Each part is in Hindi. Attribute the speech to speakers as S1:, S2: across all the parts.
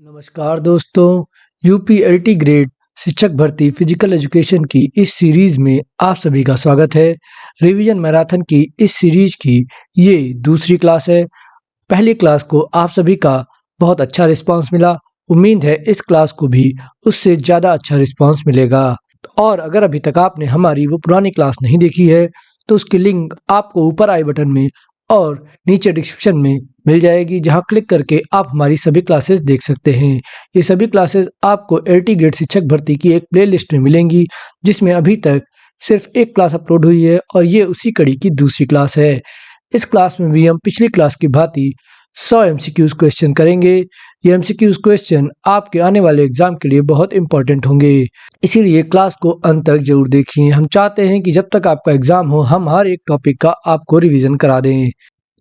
S1: नमस्कार दोस्तों, यूपीएलटी ग्रेड शिक्षक भर्ती फिजिकल एजुकेशन की इस सीरीज में आप सभी का स्वागत है। रिवीजन मैराथन की इस सीरीज की ये दूसरी क्लास है। पहली क्लास को आप सभी का बहुत अच्छा रिस्पांस मिला। उम्मीद है इस क्लास को भी उससे ज़्यादा अच्छा रिस्पांस मिलेगा। और अगर अभी तक आपने हमारी वो पुरानी क्लास नहीं देखी है तो उसकी लिंक आपको ऊपर आई बटन में और नीचे डिस्क्रिप्शन में मिल जाएगी, जहां क्लिक करके आप हमारी सभी क्लासेस देख सकते हैं। ये सभी क्लासेस आपको एलटी ग्रेड शिक्षक भर्ती की एक प्लेलिस्ट में मिलेंगी, जिसमें अभी तक सिर्फ एक क्लास अपलोड हुई है और ये उसी कड़ी की दूसरी क्लास है। इस क्लास में भी हम पिछली क्लास की भांति 100 एमसीक्यूज क्वेश्चन करेंगे। ये एमसीक्यूज क्वेश्चन आपके आने वाले एग्जाम के लिए बहुत इंपॉर्टेंट होंगे, इसीलिए क्लास को अंत तक जरूर देखिए। हम चाहते हैं कि जब तक आपका एग्जाम हो हम हर एक टॉपिक का आपको रिवीजन करा दें।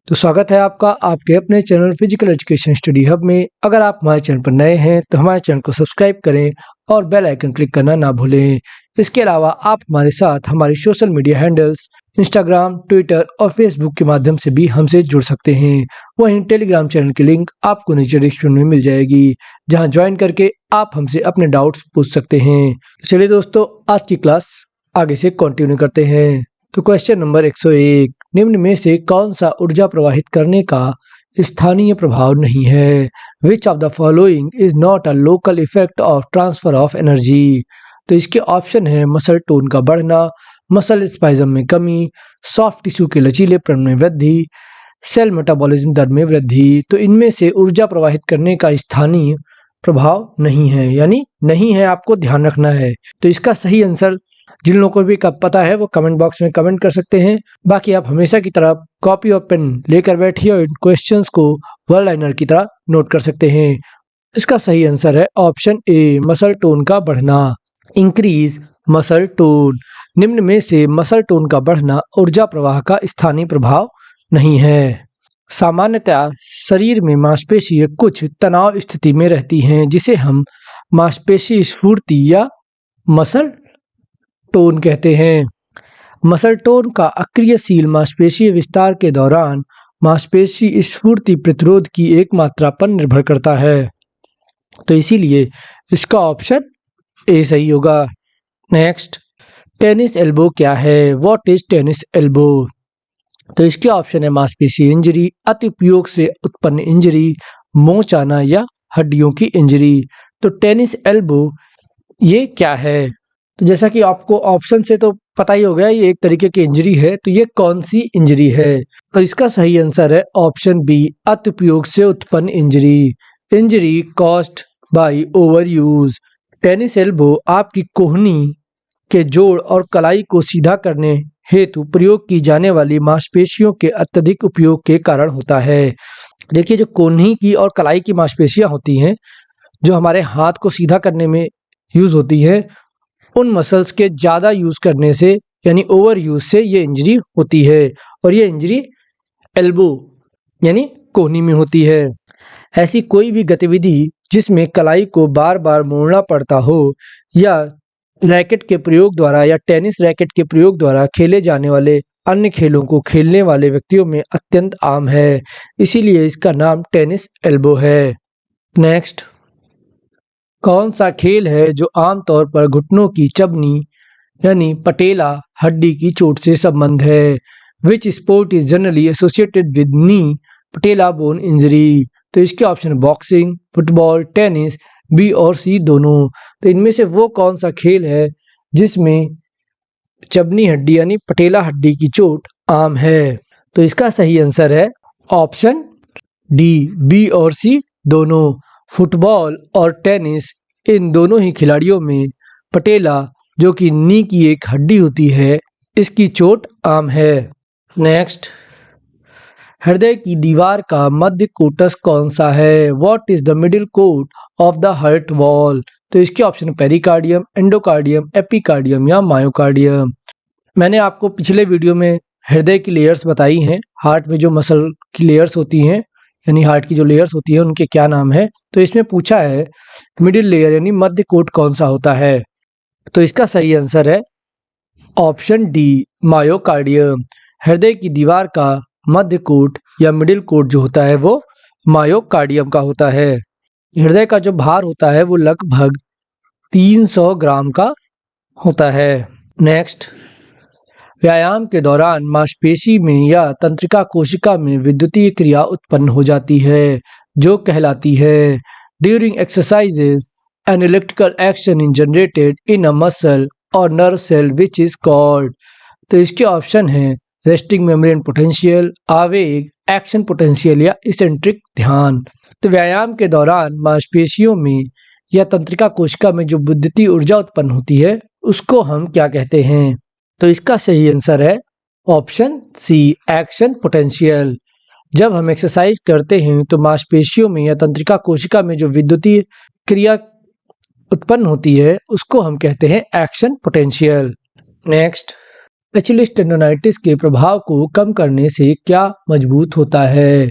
S1: तो स्वागत है आपका आपके अपने channel physical education study hub में। अगर आप हमारे चैनल पर नए हैं तो हमारे चैनल को सब्सक्राइब करें और बेल आइकन क्लिक करना ना भूलें। इसके अलावा आप हमारे साथ हमारी social media handles Instagram, Twitter और फेसबुक के माध्यम से भी हमसे जुड़ सकते हैं। वहीं टेलीग्राम चैनल की लिंक आपको नीचे डिस्क्रिप्शन में मिल जाएगी, जहां ज्वाइन करके आप हमसे अपने डाउट्स पूछ सकते हैं। चलिए दोस्तों, आज की क्लास आगे से कंटिन्यू करते हैं। तो क्वेश्चन नंबर 101, निम्न में से कौन सा ऊर्जा प्रवाहित करने का स्थानीय प्रभाव नहीं है? Which of the following is not a local effect of transfer of energy? तो इसके ऑप्शन है मसल टोन का बढ़ना, मसल स्पाज्म में कमी, सॉफ्ट टिश्यू के लचीलेपन में वृद्धि, सेल मेटाबॉलिज्म दर में वृद्धि। तो इनमें से ऊर्जा प्रवाहित करने का स्थानीय प्रभाव नहीं है, यानी नहीं है, आपको ध्यान रखना है। तो इसका सही आंसर जिन लोगों को भी पता है वो कमेंट बॉक्स में कमेंट कर सकते हैं। बाकी आप हमेशा की तरह कॉपी और पेन लेकर बैठिए और इन क्वेश्चंस को वन लाइनर की तरह नोट कर सकते हैं। इसका सही आंसर है ऑप्शन ए, मसल टोन का बढ़ना, इंक्रीज मसल टोन। निम्न में से मसल टोन का बढ़ना ऊर्जा प्रवाह का स्थानीय प्रभाव नहीं है। सामान्यतः शरीर में मांसपेशियां कुछ तनाव स्थिति में रहती हैं, जिसे हम मांसपेशी स्फूर्ति या मसल टोन कहते हैं। मसल टोन का अक्रियशील मांसपेशीय विस्तार के दौरान मांसपेशी स्फूर्ति प्रतिरोध की एक मात्रा पर निर्भर करता है। तो इसीलिए इसका ऑप्शन ए सही होगा। नेक्स्ट, टेनिस एल्बो क्या है? What is tennis elbow? तो इसके ऑप्शन है मांसपेशी इंजरी, अति उपयोग से उत्पन्न इंजरी, मोच आना या हड्डियों की इंजरी। तो टेनिस एल्बो ये क्या है? तो जैसा कि आपको ऑप्शन से तो पता ही हो गया, ये एक तरीके की इंजरी है। तो ये कौन सी इंजरी है? तो इसका सही आंसर है ऑप्शन बी, अति उपयोग से उत्पन्न injury. Injury caused by over use. Tennis elbow आपकी कोहनी के जोड़ और कलाई को सीधा करने हेतु प्रयोग की जाने वाली मांसपेशियों के अत्यधिक उपयोग के कारण होता है। देखिए, जो कोहनी की और कलाई की मांसपेशियां होती हैं, जो हमारे हाथ को सीधा करने में यूज होती है, उन मसल्स के ज़्यादा यूज करने से यानी ओवर यूज से ये इंजरी होती है, और ये इंजरी एल्बो यानी कोहनी में होती है। ऐसी कोई भी गतिविधि जिसमें कलाई को बार बार मोड़ना पड़ता हो या रैकेट के प्रयोग द्वारा या टेनिस रैकेट के प्रयोग द्वारा खेले जाने वाले अन्य खेलों को खेलने वाले व्यक्तियों में अत्यंत आम है, इसीलिए इसका नाम टेनिस एल्बो है। नेक्स्ट, कौन सा खेल है जो आमतौर पर घुटनों की चबनी यानी पटेला हड्डी की चोट से संबंध है? Which sport is generally associated with knee patella bone injury? तो इसके option boxing, football, tennis, B और सी दोनों। तो इनमें से वो कौन सा खेल है जिसमें चबनी हड्डी यानी पटेला हड्डी की चोट आम है? तो इसका सही आंसर है ऑप्शन डी, बी और सी दोनों। फुटबॉल और टेनिस, इन दोनों ही खिलाड़ियों में पटेला, जो कि नी की एक हड्डी होती है, इसकी चोट आम है। नेक्स्ट, हृदय की दीवार का मध्य कोटस कौन सा है? What is the middle coat of the heart wall? तो इसके ऑप्शन पेरिकार्डियम, एंडोकार्डियम, एपिकार्डियम या मायोकार्डियम। मैंने आपको पिछले वीडियो में हृदय की लेयर्स बताई हैं। हार्ट में जो मसल की लेयर्स होती हैं यानी हार्ट की जो लेयर्स होती है उनके क्या नाम है? तो इसमें पूछा है मिडिल लेयर यानी मध्य कोट कौन सा होता है? तो इसका सही आंसर है ऑप्शन डी, मायोकार्डियम। हृदय की दीवार का मध्य कोट या मिडिल कोट जो होता है वो मायोकार्डियम का होता है। हृदय का जो भार होता है वो लगभग 300 ग्राम का होता है। नेक्स्ट, व्यायाम के दौरान मांसपेशी में या तंत्रिका कोशिका में विद्युतीय क्रिया उत्पन्न हो जाती है जो कहलाती है। During exercises an electrical action is generated in a muscle और nerve cell which is called. तो इसके ऑप्शन है रेस्टिंग मेम्ब्रेन पोटेंशियल, आवेग, एक्शन पोटेंशियल या इसेंट्रिक ध्यान। तो व्यायाम के दौरान मांसपेशियों में या तंत्रिका कोशिका में जो विद्युतीय ऊर्जा उत्पन्न होती है उसको हम क्या कहते हैं? तो इसका सही आंसर है ऑप्शन सी, एक्शन पोटेंशियल। जब हम एक्सरसाइज करते हैं तो मांसपेशियों में या तंत्रिका कोशिका में जो विद्युतीय क्रिया उत्पन्न होती है उसको हम कहते हैं action potential. Next, Achilles tendonitis के प्रभाव को कम करने से क्या मजबूत होता है?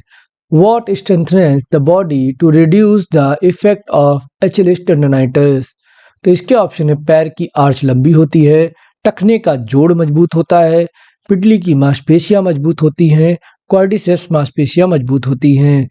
S1: What strengthens the body to reduce the effect of Achilles tendonitis? तो इसके ऑप्शन है पैर की आर्च लंबी होती है, टखने का जोड़ मजबूत होता है, पिटली की मांसपेशियां मजबूत होती हैं, क्वाड्रिसेप्स मांसपेशियां मजबूत होती हैं।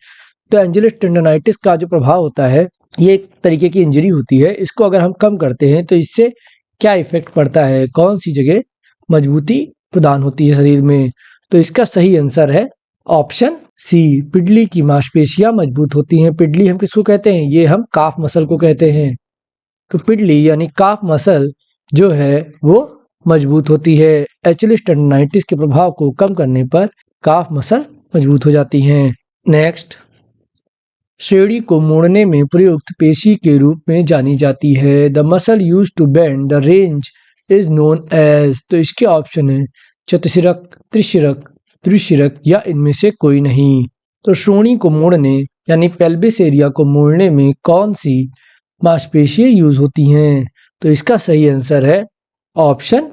S1: तो एंजिलिस टेंडोनाइटिस का जो प्रभाव होता है ये एक तरीके की इंजरी होती है, इसको अगर हम कम करते हैं तो इससे क्या इफेक्ट पड़ता है, कौन सी जगह मजबूती प्रदान होती है शरीर में? तो इसका सही आंसर है ऑप्शन सी, पिडली की मांसपेशियां मजबूत होती हैं। पिडली हम किसको कहते हैं? ये हम काफ मसल को कहते हैं। तो पिडली यानी काफ मसल जो है वो मजबूत होती है। एचिलिस टेंडोनाइटिस के प्रभाव को कम करने पर काफ मसल मजबूत हो जाती हैं। नेक्स्ट, श्रेणी को मोड़ने में प्रयुक्त पेशी के रूप में जानी जाती है। The muscle use to bend the range is known as. तो इसके ऑप्शन है चतुशिरक, त्रिशिरक, त्रिशिरक या इनमें से कोई नहीं। तो श्रोणी को मोड़ने यानी पेल्विस एरिया को मोड़ने में कौन सी मांसपेशियां यूज होती हैं? तो इसका सही आंसर है ऑप्शन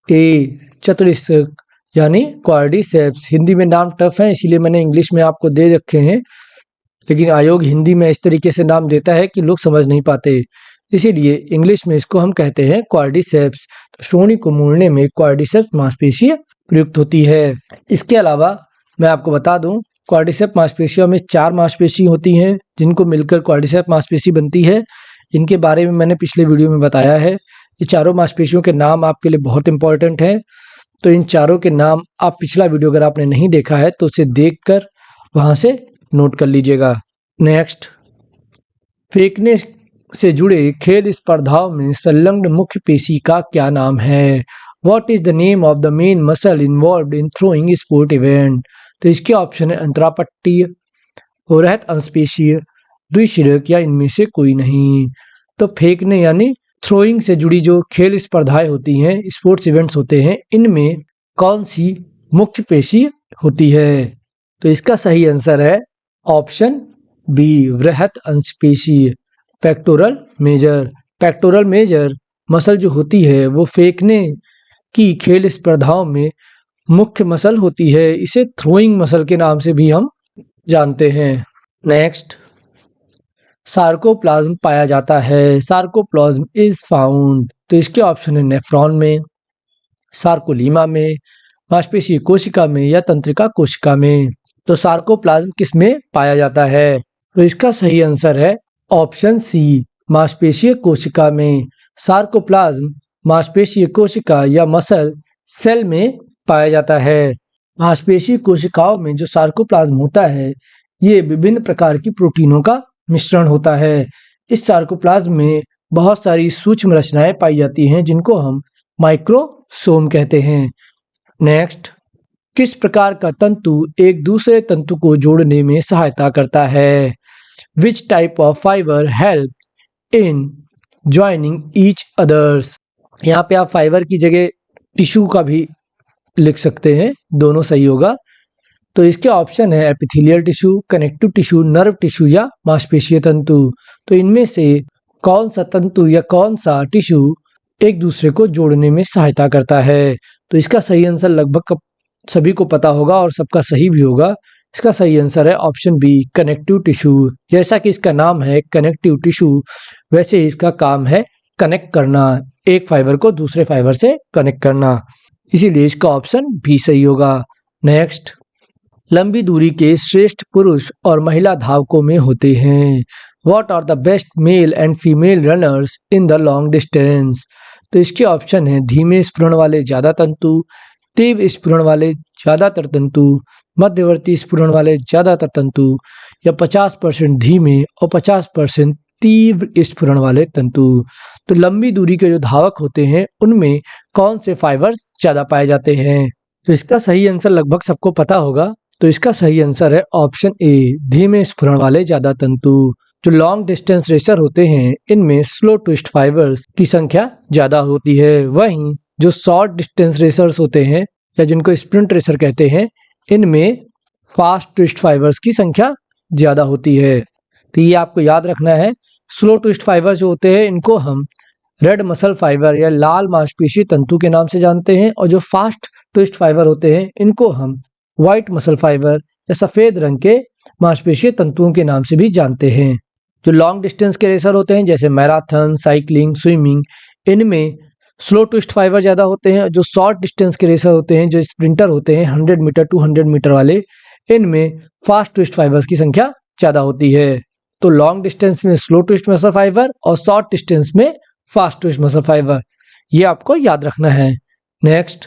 S1: ए, चतुर्शिरक यानी क्वाड्रिसेप्स। हिंदी में नाम टफ है इसीलिए मैंने इंग्लिश में आपको दे रखे हैं, लेकिन आयोग हिंदी में इस तरीके से नाम देता है कि लोग समझ नहीं पाते, इसीलिए इंग्लिश में इसको हम कहते हैं क्वाड्रिसेप्स। तो श्रोणी को मोड़ने में क्वाड्रिसेप्स मांसपेशियां प्रयुक्त होती है। इसके अलावा मैं आपको बता दूं क्वाड्रिसेप्स मांसपेशियों में 4 मांसपेशी होती हैं जिनको मिलकर क्वाड्रिसेप्स मांसपेशी बनती है। इनके बारे में मैंने पिछले वीडियो में बताया है। ये चारों मांसपेशियों के नाम आपके लिए बहुत इंपॉर्टेंट हैं। तो इन चारों के नाम आप पिछला वीडियो अगर आपने नहीं देखा है तो उसे देखकर वहां से नोट कर लीजिएगा। नेक्स्ट, फेंकने से जुड़े खेल स्पर्धाओं में संलग्न मुख्य पेशी का क्या नाम है? What is the name of the main muscle involved in throwing sport event? तो इसके ऑप्शन है अंतरापट्टीय, वृहत अंशपेशीय, द्विशिरक या इनमें से कोई नहीं। तो फेंकने यानी थ्रोइंग से जुड़ी जो खेल स्पर्धाएं होती हैं, स्पोर्ट्स इवेंट्स होते हैं, इनमें कौन सी मुख्य पेशी होती है? तो इसका सही आंसर है ऑप्शन बी, वृहत अंशपेशीय, pectoral major. Pectoral major muscle जो होती है वो फेंकने की खेल स्पर्धाओं में मुख्य मसल होती है। इसे थ्रोइंग मसल के नाम से भी हम जानते हैं। नेक्स्ट, सार्कोप्लाज्म पाया जाता है। Sarcoplasm is found. तो इसके ऑप्शन है नेफ्रॉन में, सार्कोलीमा में, मांसपेशीय कोशिका में या तंत्रिका कोशिका में। तो सार्कोप्लाज्म किस में पाया जाता है? तो इसका सही आंसर है ऑप्शन सी, मांसपेशीय कोशिका में। सार्कोप्लाज्म मांसपेशीय कोशिका या मसल सेल में पाया जाता है। मांसपेशीय कोशिकाओं में जो सार्कोप्लाज्म होता है ये विभिन्न प्रकार की प्रोटीनों का मिश्रण होता है। इस सार्कोप्लाज्म में बहुत सारी सूक्ष्म रचनाएं पाई जाती हैं जिनको हम माइक्रोसोम कहते हैं। नेक्स्ट, किस प्रकार का तंतु एक दूसरे तंतु को जोड़ने में सहायता करता है? Which type of fibre help in joining each others? यहाँ पे आप फाइबर की जगह टिश्यू का भी लिख सकते हैं, दोनों सही होगा। तो इसके ऑप्शन है epithelial tissue, connective tissue, nerve tissue या मांसपेशीय तंतु। तो इनमें से कौन सा तंतु या कौन सा टिश्यू एक दूसरे को जोड़ने में सहायता करता है? तो इसका सही आंसर लगभग सभी को पता होगा और सबका सही भी होगा। इसका सही आंसर है ऑप्शन बी, कनेक्टिव टिश्यू। जैसा कि इसका नाम है कनेक्टिव टिश्यू, वैसे इसका काम है कनेक्ट करना, एक फाइबर को दूसरे फाइबर से कनेक्ट करना, इसीलिए इसका ऑप्शन भी सही होगा। नेक्स्ट, लंबी दूरी के श्रेष्ठ पुरुष और महिला धावकों में होते हैं। What are the best male and female runners in the long distance. तो इसके ऑप्शन है धीमे स्फुरण वाले ज़्यादा तंतु, तीव्र स्फुरण वाले ज़्यादातर तंतु, मध्यवर्ती स्फुरण वाले ज़्यादातर तंतु, या 50% धीमे और 50% तीव्र स्फुरण वाले तंतु। तो लंबी दूरी के जो धावक होते हैं उनमें कौन से फाइबर्स ज़्यादा पाए जाते हैं। तो इसका सही आंसर लगभग सबको पता होगा। तो इसका सही आंसर है ऑप्शन ए, धीमे स्फुरण वाले ज़्यादा तंतु। जो लॉन्ग डिस्टेंस रेसर होते हैं इनमें स्लो ट्विस्ट फाइबर्स की संख्या ज़्यादा होती है। वहीं जो शॉर्ट डिस्टेंस रेसर्स होते हैं या जिनको स्प्रिंट रेसर कहते हैं इनमें फास्ट ट्विस्ट फाइबर्स की संख्या ज़्यादा होती है। तो ये आपको याद रखना है। स्लो ट्विस्ट फाइबर जो होते हैं इनको हम रेड मसल फाइबर या लाल मांसपेशी तंतु के नाम से जानते हैं, और जो फास्ट ट्विस्ट फाइबर होते हैं इनको हम व्हाइट मसल फाइबर या सफ़ेद रंग के मांसपेशी तंतुओं के नाम से भी जानते हैं। जो लॉन्ग डिस्टेंस के रेसर होते हैं जैसे मैराथन, साइकिलिंग, स्विमिंग, इनमें स्लो ट्विस्ट फाइबर ज़्यादा होते हैं। जो शॉर्ट डिस्टेंस के रेसर होते हैं, जो स्प्रिंटर होते हैं 100 मीटर 200 मीटर वाले, इनमें फास्ट ट्विस्ट फाइबर्स की संख्या ज़्यादा होती है। तो लॉन्ग डिस्टेंस में स्लो ट्विस्ट मसल फाइबर और शॉर्ट डिस्टेंस में फास्ट ट्विस्ट मसल फाइबर, ये आपको याद रखना है। नेक्स्ट,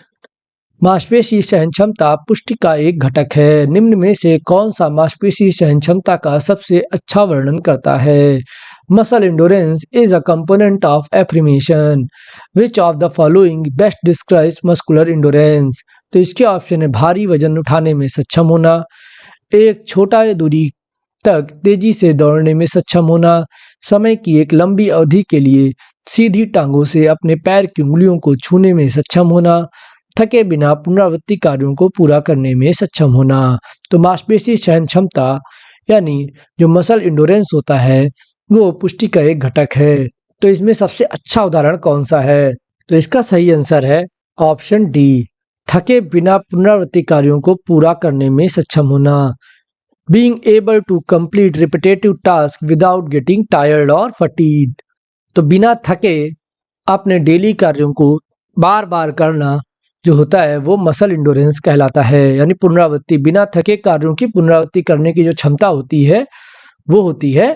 S1: मांसपेशी सहन क्षमता पुष्टि का एक घटक है। निम्न में से कौन सा मांसपेशी सहन क्षमता का सबसे अच्छा वर्णन करता है। Muscle endurance is a component of affirmation. Which of the following best describes muscular endurance. तो इसके ऑप्शन है भारी वजन उठाने में सक्षम होना, एक छोटा दूरी तक तेजी से दौड़ने में सक्षम होना, समय की एक लंबी अवधि के लिए सीधी टांगों से अपने पैर की उंगलियों को छूने में सक्षम होना, थके बिना पुनरावृत्ति कार्यों को पूरा करने में सक्षम होना। तो मांसपेशी सहन क्षमता यानी जो मसल इंडोरेंस होता है वो पुष्टि का एक घटक है। तो इसमें सबसे अच्छा उदाहरण कौन सा है। तो इसका सही आंसर है ऑप्शन डी, थके बिना पुनरावृत्ति कार्यों को पूरा करने में सक्षम होना। Being able to complete repetitive tasks without getting tired or fatigued। तो बिना थके अपने डेली कार्यों को बार बार करना जो होता है वो मसल इंडोरेंस कहलाता है। यानी पुनरावृत्ति, बिना थके कार्यों की पुनरावृत्ति करने की जो क्षमता होती है वो होती है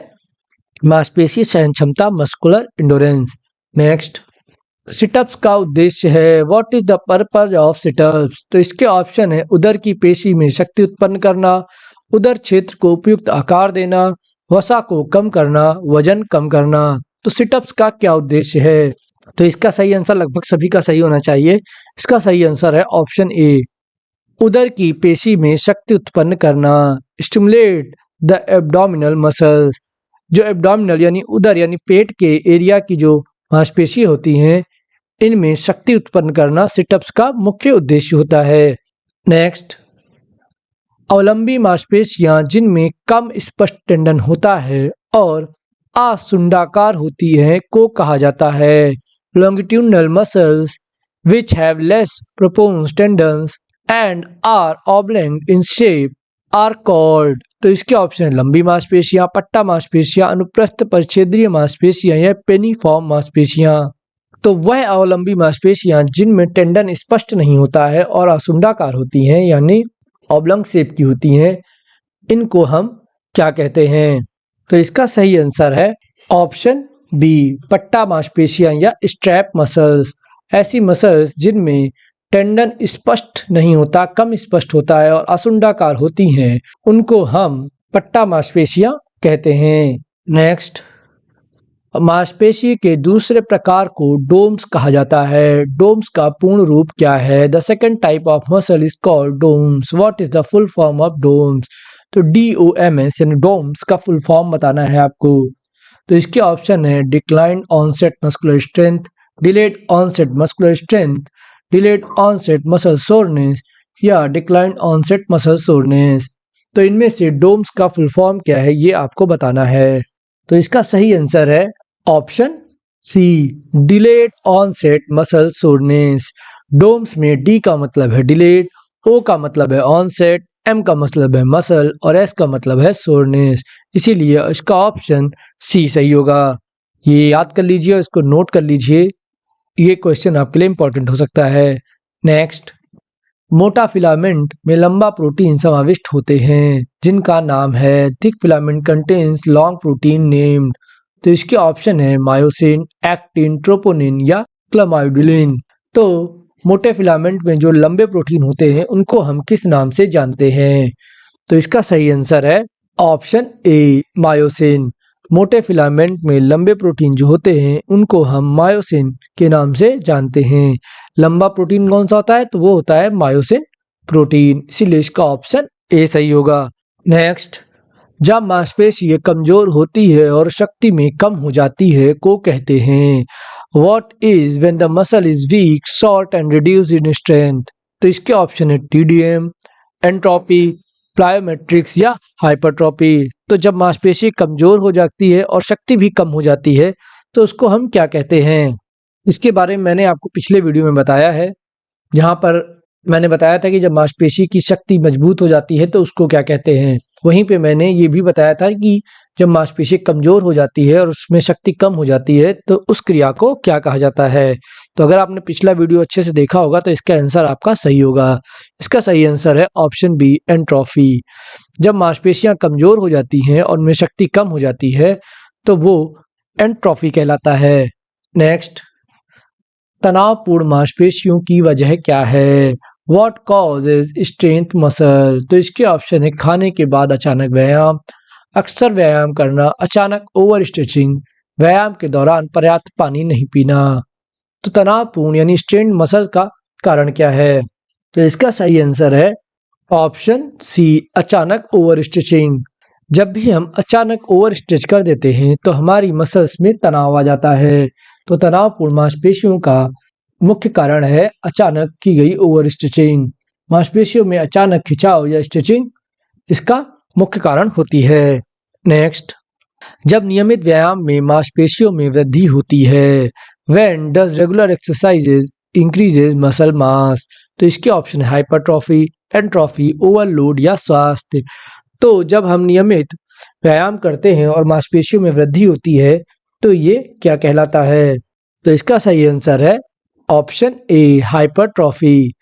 S1: मांसपेशी सहन क्षमता, मस्कुलर इंडोरेंस। नेक्स्ट, सिटअप्स का उद्देश्य है। What is the purpose of sit-ups. तो इसके ऑप्शन है उदर की पेशी में शक्ति उत्पन्न करना, उदर क्षेत्र को उपयुक्त आकार देना, वसा को कम करना, वजन कम करना। तो सिटअप्स का क्या उद्देश्य है। तो इसका सही आंसर लगभग सभी का सही होना चाहिए। इसका सही आंसर है ऑप्शन ए, उदर की पेशी में शक्ति उत्पन्न करना। Stimulate the abdominal muscles. जो एब्डोमिनल यानी उदर यानी पेट के एरिया की जो मांसपेशी होती हैं इनमें शक्ति उत्पन्न करना सिटअप्स का मुख्य उद्देश्य होता है। नेक्स्ट, अवलंबी मांसपेशियां जिनमें कम स्पष्ट टेंडन होता है और आसुंडाकार होती हैं को कहा जाता है। Longitudinal muscles which have less प्रोपोन्स tendons and are oblong in shape are called. तो इसके ऑप्शन है लंबी मांसपेशियां, पट्टा मांसपेशियां, अनुप्रस्थ परिच्छेदीय मांसपेशियां या पेनिफॉर्म मांसपेशियां। तो वह अवलंबी मांसपेशियां जिनमें टेंडन स्पष्ट नहीं होता है और आसुंडाकार होती हैं यानी ऑब्लॉन्ग शेप की होती हैं, इनको हम क्या कहते हैं। तो इसका सही आंसर है ऑप्शन बी, पट्टा मांसपेशियां या स्ट्रैप मसल्स। ऐसी मसल्स जिनमें टेंडन स्पष्ट नहीं होता, कम स्पष्ट होता है और आसुंडाकार होती हैं उनको हम पट्टा मांसपेशियां कहते हैं। नेक्स्ट, मांसपेशी के दूसरे प्रकार को डोम्स कहा जाता है। डोम्स का पूर्ण रूप क्या है। The second type of muscle is called DOMS. What is the full form of DOMS. तो DOMS यानी डोम्स का फुल फॉर्म बताना है आपको। तो इसके ऑप्शन है decline onset muscular strength, delayed onset muscular strength, delayed onset muscle soreness या डिक्लाइन ऑनसेट मसल सोरनेस। तो इनमें से डोम्स का फुल फॉर्म क्या है ये आपको बताना है। तो इसका सही आंसर है option C, delayed onset muscle soreness. DOMS में डी का मतलब है डिलेड, ओ का मतलब है ऑनसेट, एम का मतलब है मसल और एस का मतलब है सोरनेस। इसीलिए इसका ऑप्शन सी सही होगा। ये याद कर लीजिए और इसको नोट कर लीजिए, ये क्वेश्चन आपके लिए इंपॉर्टेंट हो सकता है। नेक्स्ट, मोटा फिलामेंट में लंबा प्रोटीन समाविष्ट होते हैं जिनका नाम है thick filament contains long protein named. तो इसके ऑप्शन है मायोसिन, एक्टिन, ट्रोपोनिन या क्लामाइडुलिन। तो मोटे फिलामेंट में जो लंबे प्रोटीन होते हैं उनको हम किस नाम से जानते हैं? तो इसका सही आंसर है ऑप्शन ए मायोसिन। मोटे फिलामेंट में लंबे प्रोटीन जो होते हैं उनको हम मायोसिन के नाम से जानते हैं। लंबा प्रोटीन कौन सा होता है? तो वो होता है मायोसिन प्रोटीन, इसीलिए इसका ऑप्शन ए सही होगा। नेक्स्ट, जब मांसपेशी कमजोर होती है और शक्ति में कम हो जाती है को कहते हैं। What is when the muscle is weak, short and reduced in strength? तो इसके ऑप्शन है TDM, एंट्रोपी, प्लायोमेट्रिक्स या हाइपरट्रॉपी। तो जब मांसपेशी कमजोर हो जाती है और शक्ति भी कम हो जाती है तो उसको हम क्या कहते हैं? इसके बारे में मैंने आपको पिछले वीडियो में बताया है, जहाँ पर मैंने बताया था कि जब मांसपेशी की शक्ति मजबूत हो जाती है तो उसको क्या कहते हैं। वहीं पे मैंने ये भी बताया था कि जब मांसपेशी कमजोर हो जाती है और उसमें शक्ति कम हो जाती है तो उस क्रिया को क्या कहा जाता है। तो अगर आपने पिछला वीडियो अच्छे से देखा होगा तो इसका आंसर आपका सही होगा। इसका सही आंसर है ऑप्शन बी एंट्रोफी। जब मांसपेशियां कमजोर हो जाती हैं और उनमें शक्ति कम हो जाती है तो वो एंट्रोफी कहलाता है। नेक्स्ट, तनावपूर्ण मांसपेशियों की वजह क्या है? What causes strength muscle? तो इसके ऑप्शन है खाने के बाद अचानक व्यायाम, अक्सर व्यायाम करना, अचानक ओवर स्ट्रेचिंग, व्यायाम के दौरान पर्याप्त पानी नहीं पीना। तो तनावपूर्ण यानी स्ट्रेन्ड मसल का कारण क्या है? तो इसका सही आंसर है ऑप्शन सी अचानक ओवर स्ट्रेचिंग। जब भी हम अचानक ओवर स्ट्रेच कर देते हैं तो हमारी मसल्स में तनाव आ जाता है। तो तनावपूर्ण मांसपेशियों का मुख्य कारण है अचानक की गई ओवर स्ट्रेचिंग। मांसपेशियों में अचानक खिंचाव या स्ट्रेचिंग इसका मुख्य कारण होती है। नेक्स्ट, जब नियमित व्यायाम में मांसपेशियों में वृद्धि होती है, when does regular exercises increases muscle mass? तो इसके ऑप्शन है हाइपरट्रॉफी, एंट्रोफी, ओवरलोड या स्वास्थ्य। तो जब हम नियमित व्यायाम करते हैं और मांसपेशियों में वृद्धि होती है तो ये क्या कहलाता है? तो इसका सही आंसर है ऑप्शन ए हाइपरट्रॉफी।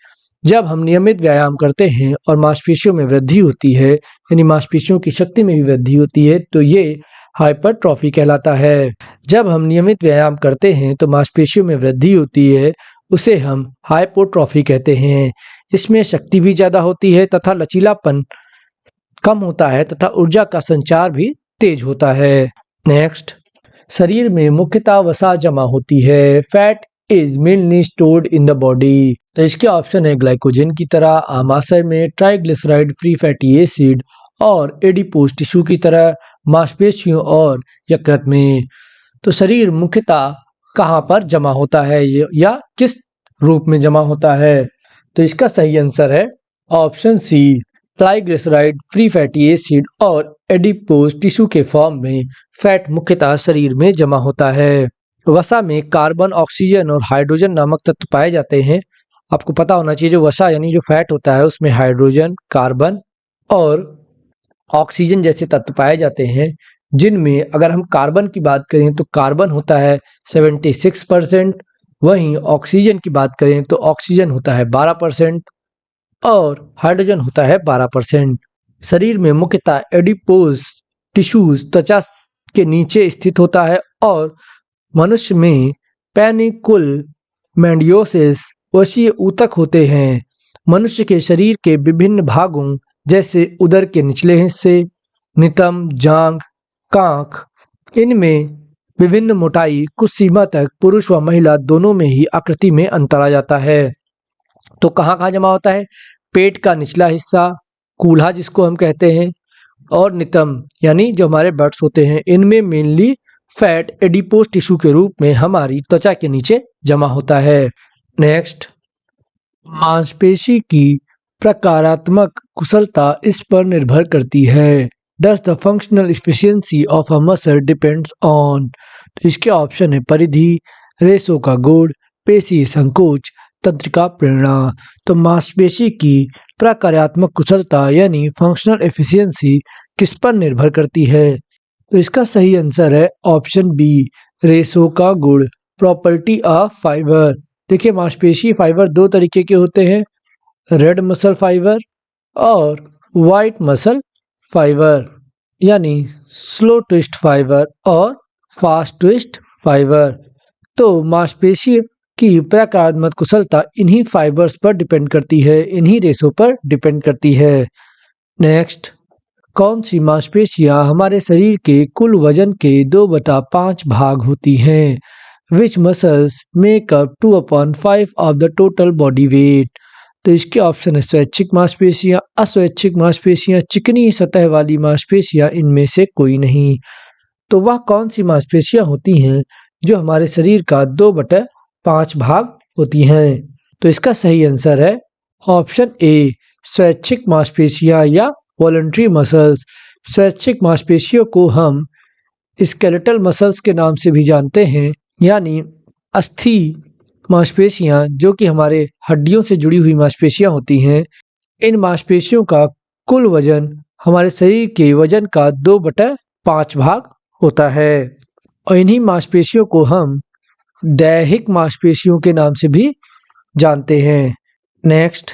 S1: जब हम नियमित व्यायाम करते हैं और मांसपेशियों में वृद्धि होती है यानी मांसपेशियों की शक्ति में भी वृद्धि होती है तो ये हाइपरट्रॉफी कहलाता है। जब हम नियमित व्यायाम करते हैं तो मांसपेशियों में वृद्धि होती है उसे हम हाइपोट्रॉफी कहते हैं। इसमें शक्ति भी ज़्यादा होती है तथा लचीलापन कम होता है तथा ऊर्जा का संचार भी तेज होता है। नेक्स्ट, शरीर में मुख्यतः वसा जमा होती है, fat is mainly stored in the body. तो इसके ऑप्शन है ग्लाइकोजन की तरह, आमाशय में, ट्राइग्लिसराइड फ्री फैटी एसिड और एडिपोज टिश्यू की तरह, मांसपेशियों और यकृत में। तो शरीर मुख्यतः कहाँ पर जमा होता है या किस रूप में जमा होता है? तो इसका सही आंसर है option C triglyceride free fatty acid और एडिपोज टिश्यू के फॉर्म में फैट मुख्यतः शरीर में जमा होता है। वसा में कार्बन, ऑक्सीजन और हाइड्रोजन नामक तत्व पाए जाते हैं। आपको पता होना चाहिए जो वसा यानी जो फैट होता है उसमें हाइड्रोजन, कार्बन और ऑक्सीजन जैसे तत्व पाए जाते हैं, जिनमें अगर हम कार्बन की बात करें तो कार्बन होता है 76%, वहीं ऑक्सीजन की बात करें तो ऑक्सीजन होता है 12% और हाइड्रोजन होता है 12%। शरीर में मुख्यतः एडिपोज टिश्यूज त्वचा के नीचे स्थित होता है और मनुष्य में पेनिकुल मैंडियोसिस वसीय ऊतक होते हैं। मनुष्य के शरीर के विभिन्न भागों जैसे उदर के निचले हिस्से, नितंब, जांघ, कांख, इनमें विभिन्न मोटाई कुछ सीमा तक पुरुष व महिला दोनों में ही आकृति में अंतर आ जाता है। तो कहाँ कहाँ जमा होता है? पेट का निचला हिस्सा, कूल्हा जिसको हम कहते हैं, और नितंब यानी जो हमारे बट्स होते हैं, इनमें मेनली फैट एडिपोज टिश्यू के रूप में हमारी त्वचा के नीचे जमा होता है। नेक्स्ट, मांसपेशी की प्रकारात्मक कुशलता इस पर निर्भर करती है। Does the functional efficiency of a muscle depends on? तो इसके ऑप्शन है परिधि, रेशों का गुण, पेशी संकोच, तंत्रिका प्रेरणा। तो मांसपेशी की प्रकार्यात्मक कुशलता यानी फंक्शनल एफिशिएंसी किस पर निर्भर करती है? तो इसका सही आंसर है ऑप्शन बी रेशों का गुण, प्रॉपर्टी ऑफ फाइबर। देखिए मांसपेशी फाइबर दो तरीके के होते हैं, रेड मसल फाइबर और वाइट मसल फाइबर, यानी स्लो ट्विस्ट फाइबर और फास्ट ट्विस्ट फाइबर। तो मांसपेशी की प्रकारात्मक कुशलता इन्हीं फाइबर्स पर डिपेंड करती है, इन्हीं रेशों पर डिपेंड करती है। नेक्स्ट, कौन सी मांसपेशियां हमारे शरीर के कुल वजन के 2/5 भाग होती हैं? Which muscles make up 2/5 of the total body weight? तो इसके ऑप्शन है स्वैच्छिक मांसपेशियां, अस्वैच्छिक मांसपेशियां, चिकनी सतह वाली मांसपेशियां, इनमें से कोई नहीं। तो वह कौन सी मांसपेशियां होती हैं जो हमारे शरीर का 2/5 भाग होती हैं? तो इसका सही आंसर है ऑप्शन ए, स्वैच्छिक मांसपेशियां या वॉलंटरी मसल्स। स्वैच्छिक मांसपेशियों को हम स्केलेटल मसल्स के नाम से भी जानते हैं, यानी अस्थि मांसपेशियां जो कि हमारे हड्डियों से जुड़ी हुई मांसपेशियां होती हैं। इन मांसपेशियों का कुल वजन हमारे शरीर के वजन का 2/5 भाग होता है और इन्हीं मांसपेशियों को हम दैहिक मांसपेशियों के नाम से भी जानते हैं। नेक्स्ट,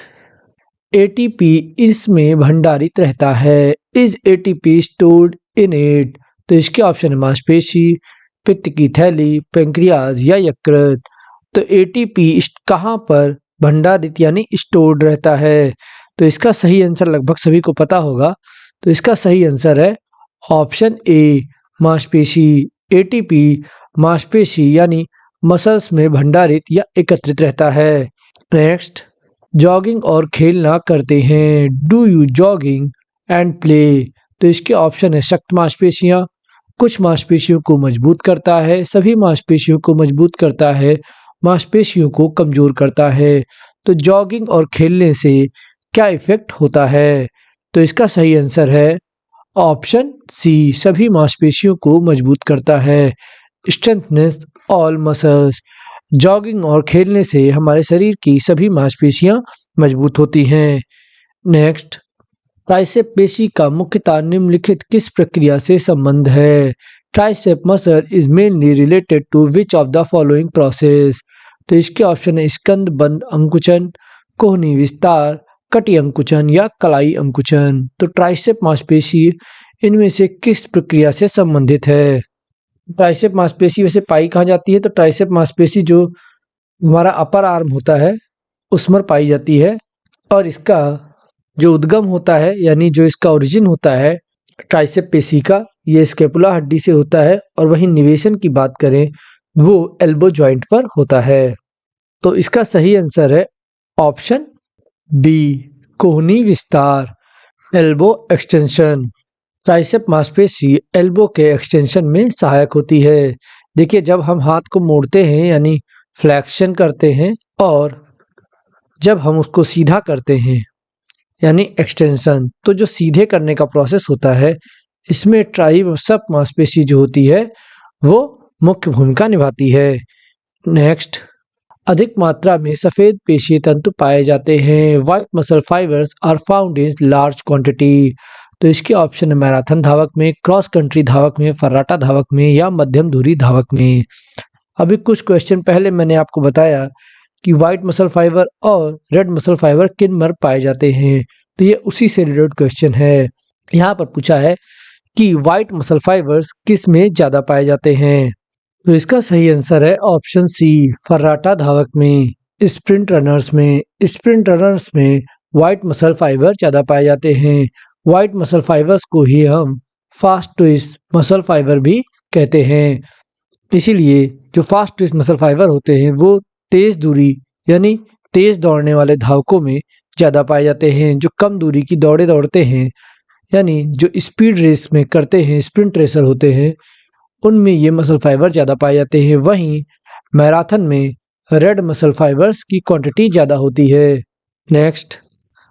S1: एटीपी इसमें भंडारित रहता है। Is ATP stored in it? तो इसके ऑप्शन है मांसपेशी, पित्त की थैली, पेंक्रियाज या यकृत। तो एटीपी कहाँ पर भंडारित यानी स्टोर्ड रहता है? तो इसका सही आंसर लगभग सभी को पता होगा। तो इसका सही आंसर है ऑप्शन ए, मांसपेशी। एटीपी मांसपेशी यानी मसल्स में भंडारित या एकत्रित रहता है। नेक्स्ट, जॉगिंग और खेलना करते हैं। Do you jogging and play? तो इसके ऑप्शन है सख्त मांसपेशियां, कुछ मांसपेशियों को मजबूत करता है, सभी मांसपेशियों को मजबूत करता है, मांसपेशियों को कमजोर करता है। तो जॉगिंग और खेलने से क्या इफेक्ट होता है? तो इसका सही आंसर है ऑप्शन सी, सभी मांसपेशियों को मजबूत करता है। स्ट्रेंथनेस ऑल मसल्स। जॉगिंग और खेलने से हमारे शरीर की सभी मांसपेशियां मजबूत होती हैं। नेक्स्ट, ट्राइसेप पेशी का मुख्यतः निम्नलिखित किस प्रक्रिया से संबंध है? Tricep muscle is mainly related to which of the following process? तो इसके ऑप्शन है स्कंद बंद अंकुचन, कोहनी विस्तार, कटी अंकुचन या कलाई अंकुचन। तो ट्राइसेप मांसपेशी इनमें से किस प्रक्रिया से संबंधित है? ट्राइसेप मांसपेशी वैसे पाई कहाँ जाती है? तो ट्राइसेप मांसपेशी जो हमारा अपर आर्म होता है उसमें पाई जाती है और इसका जो उद्गम होता है यानी जो इसका ओरिजिन होता है ट्राइसेप पेशी का, ये स्कैपुला हड्डी से होता है और वहीं निवेशन की बात करें वो एल्बो जॉइंट पर होता है। तो इसका सही आंसर है ऑप्शन बी, कोहनी विस्तार, एल्बो एक्सटेंशन। ट्राइसेप मांसपेशी एल्बो के एक्सटेंशन में सहायक होती है। देखिए, जब हम हाथ को मोड़ते हैं यानी फ्लैक्शन करते हैं और जब हम उसको सीधा करते हैं यानी एक्सटेंशन, तो जो सीधे करने का प्रोसेस होता है इसमें ट्राइसेप मांसपेशी जो होती है वो मुख्य भूमिका निभाती है। नेक्स्ट, अधिक मात्रा में सफेद पेशी तंतु पाए जाते हैं। White muscle fibres are found in large quantity. तो इसके ऑप्शन है मैराथन धावक में, क्रॉस कंट्री धावक में, फर्राटा धावक में या मध्यम दूरी धावक में। अभी कुछ क्वेश्चन पहले मैंने आपको बताया कि व्हाइट मसल फाइबर और रेड मसल फाइबर किन में पाए जाते हैं, तो ये उसी से रिलेटेड क्वेश्चन है। यहाँ पर पूछा है कि व्हाइट मसल फाइबर्स किस में ज़्यादा पाए जाते हैं? तो इसका सही आंसर है ऑप्शन सी, फर्राटा धावक में, स्प्रिंट रनर्स में। स्प्रिंट रनर्स में व्हाइट मसल फाइबर ज़्यादा पाए जाते हैं। व्हाइट मसल फाइबर्स को ही हम फास्ट ट्विस्ट मसल फाइबर भी कहते हैं। इसीलिए जो फास्ट ट्विस्ट मसल फाइबर होते हैं वो तेज दूरी यानी तेज दौड़ने वाले धावकों में ज़्यादा पाए जाते हैं। जो कम दूरी की दौड़े दौड़ते हैं यानी जो स्पीड रेस में करते हैं, स्प्रिंट रेसर होते हैं, उनमें ये मसल फाइबर ज़्यादा पाए जाते हैं। वहीं मैराथन में रेड मसल फाइबर्स की क्वांटिटी ज़्यादा होती है। नेक्स्ट,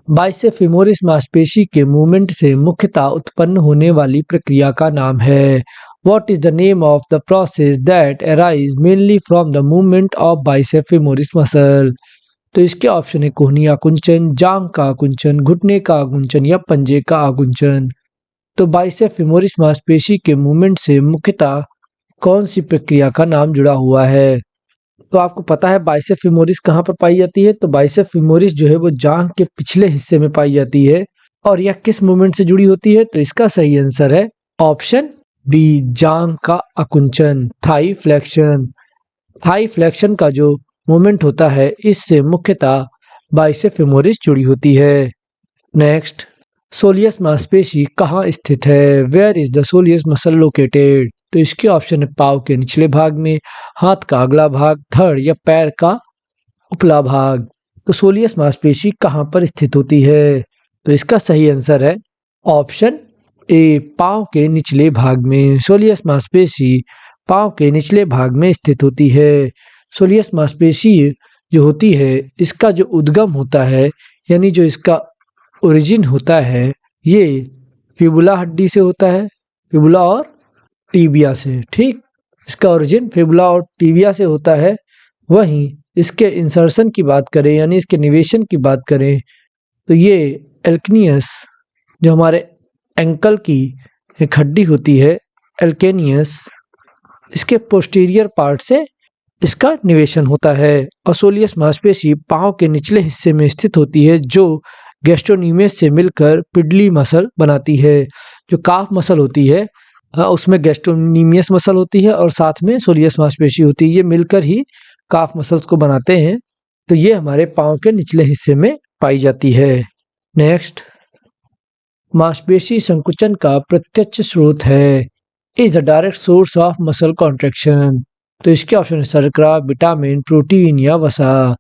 S1: बाइसेप फेमोरिस मांसपेशी के मूवमेंट से मुख्यतः उत्पन्न होने वाली प्रक्रिया का नाम है। What is the name of the process that arise mainly from the movement of bicep femoris muscle? तो इसके ऑप्शन है कोहनी आकुंचन, जांघ का आकुंचन, घुटने का आकुंचन या पंजे का आकुंचन। तो बाइसेप फेमोरिस मांसपेशी के मूवमेंट से मुख्यतः कौन सी प्रक्रिया का नाम जुड़ा हुआ है? तो आपको पता है बाइसेप फीमोरिस कहाँ पर पाई जाती है? तो बाइसेप फीमोरिस जो है वो जांघ के पिछले हिस्से में पाई जाती है। और यह किस मूवमेंट से जुड़ी होती है? तो इसका सही आंसर है ऑप्शन बी, जांघ का अकुंचन, थाई फ्लेक्शन। थाई फ्लेक्शन का जो मूवमेंट होता है इससे मुख्यतः बाइसेप फीमोरिस जुड़ी होती है। नेक्स्ट, सोलियस मांसपेशी कहाँ स्थित है? Where is the soleus muscle located? तो इसके ऑप्शन है पाँव के निचले भाग में, हाथ का अगला भाग, धड़ या पैर का उपला भाग। तो सोलियस मांसपेशी कहाँ पर स्थित होती है? तो इसका सही आंसर है ऑप्शन ए, पाँव के निचले भाग में। सोलियस मांसपेशी पाँव के निचले भाग में स्थित होती है। सोलियस मांसपेशी जो होती है इसका जो उद्गम होता है यानी जो इसका ओरिजिन होता है ये फिबुला हड्डी से होता है, फिबुला और टीबिया से। ठीक, इसका ओरिजिन फिबुला और टीबिया से होता है। वहीं इसके इंसर्शन की बात करें यानी इसके निवेशन की बात करें तो ये एल्कनियस जो हमारे एंकल की एक हड्डी होती है एल्केनियस, इसके पोस्टीरियर पार्ट से इसका निवेशन होता है। और सोलियस मांसपेशी पाँव के निचले हिस्से में स्थित होती है जो गैस्ट्रोनीमियस से मिलकर पिडली मसल बनाती है। जो काफ मसल होती है उसमें गैस्ट्रोनीमियस मसल होती है और साथ में सोलियस मांसपेशी होती है, ये मिलकर ही काफ मसल्स को बनाते हैं। तो ये हमारे पाँव के निचले हिस्से में पाई जाती है। नेक्स्ट, मांसपेशी संकुचन का प्रत्यक्ष स्रोत है। Is the direct source of muscle contraction? तो इसके ऑप्शन है शर्करा, विटामिन, प्रोटीन या वसा।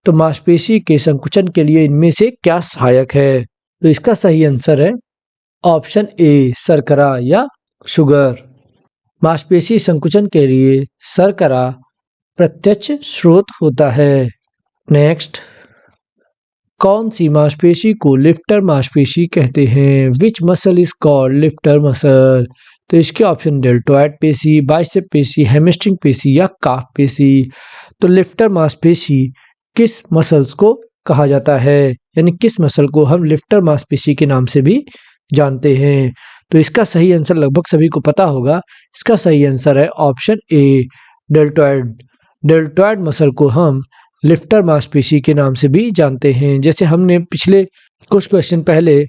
S1: तो मांसपेशी के संकुचन के लिए इनमें से क्या सहायक है? तो इसका सही आंसर है ऑप्शन ए, शर्करा या शुगर। मांसपेशी संकुचन के लिए शर्करा प्रत्यक्ष स्रोत होता है। नेक्स्ट, कौन सी मांसपेशी को लिफ्टर मांसपेशी कहते हैं? Which muscle is called lifter muscle? तो इसके ऑप्शन डेल्टोइड पेशी, बाइसेप पेशी, हैमस्ट्रिंग पेशी या काफ पेशी। तो लिफ्टर मांसपेशी किस मसल्स को कहा जाता है यानी किस मसल को हम लिफ्टर मांसपेशी के नाम से भी जानते हैं? तो इसका सही आंसर लगभग सभी को पता होगा। इसका सही आंसर है option A, deltoid. Deltoid muscle को हम लिफ्टर मांसपेशी के नाम से भी जानते हैं। जैसे हमने पिछले कुछ क्वेश्चन पहले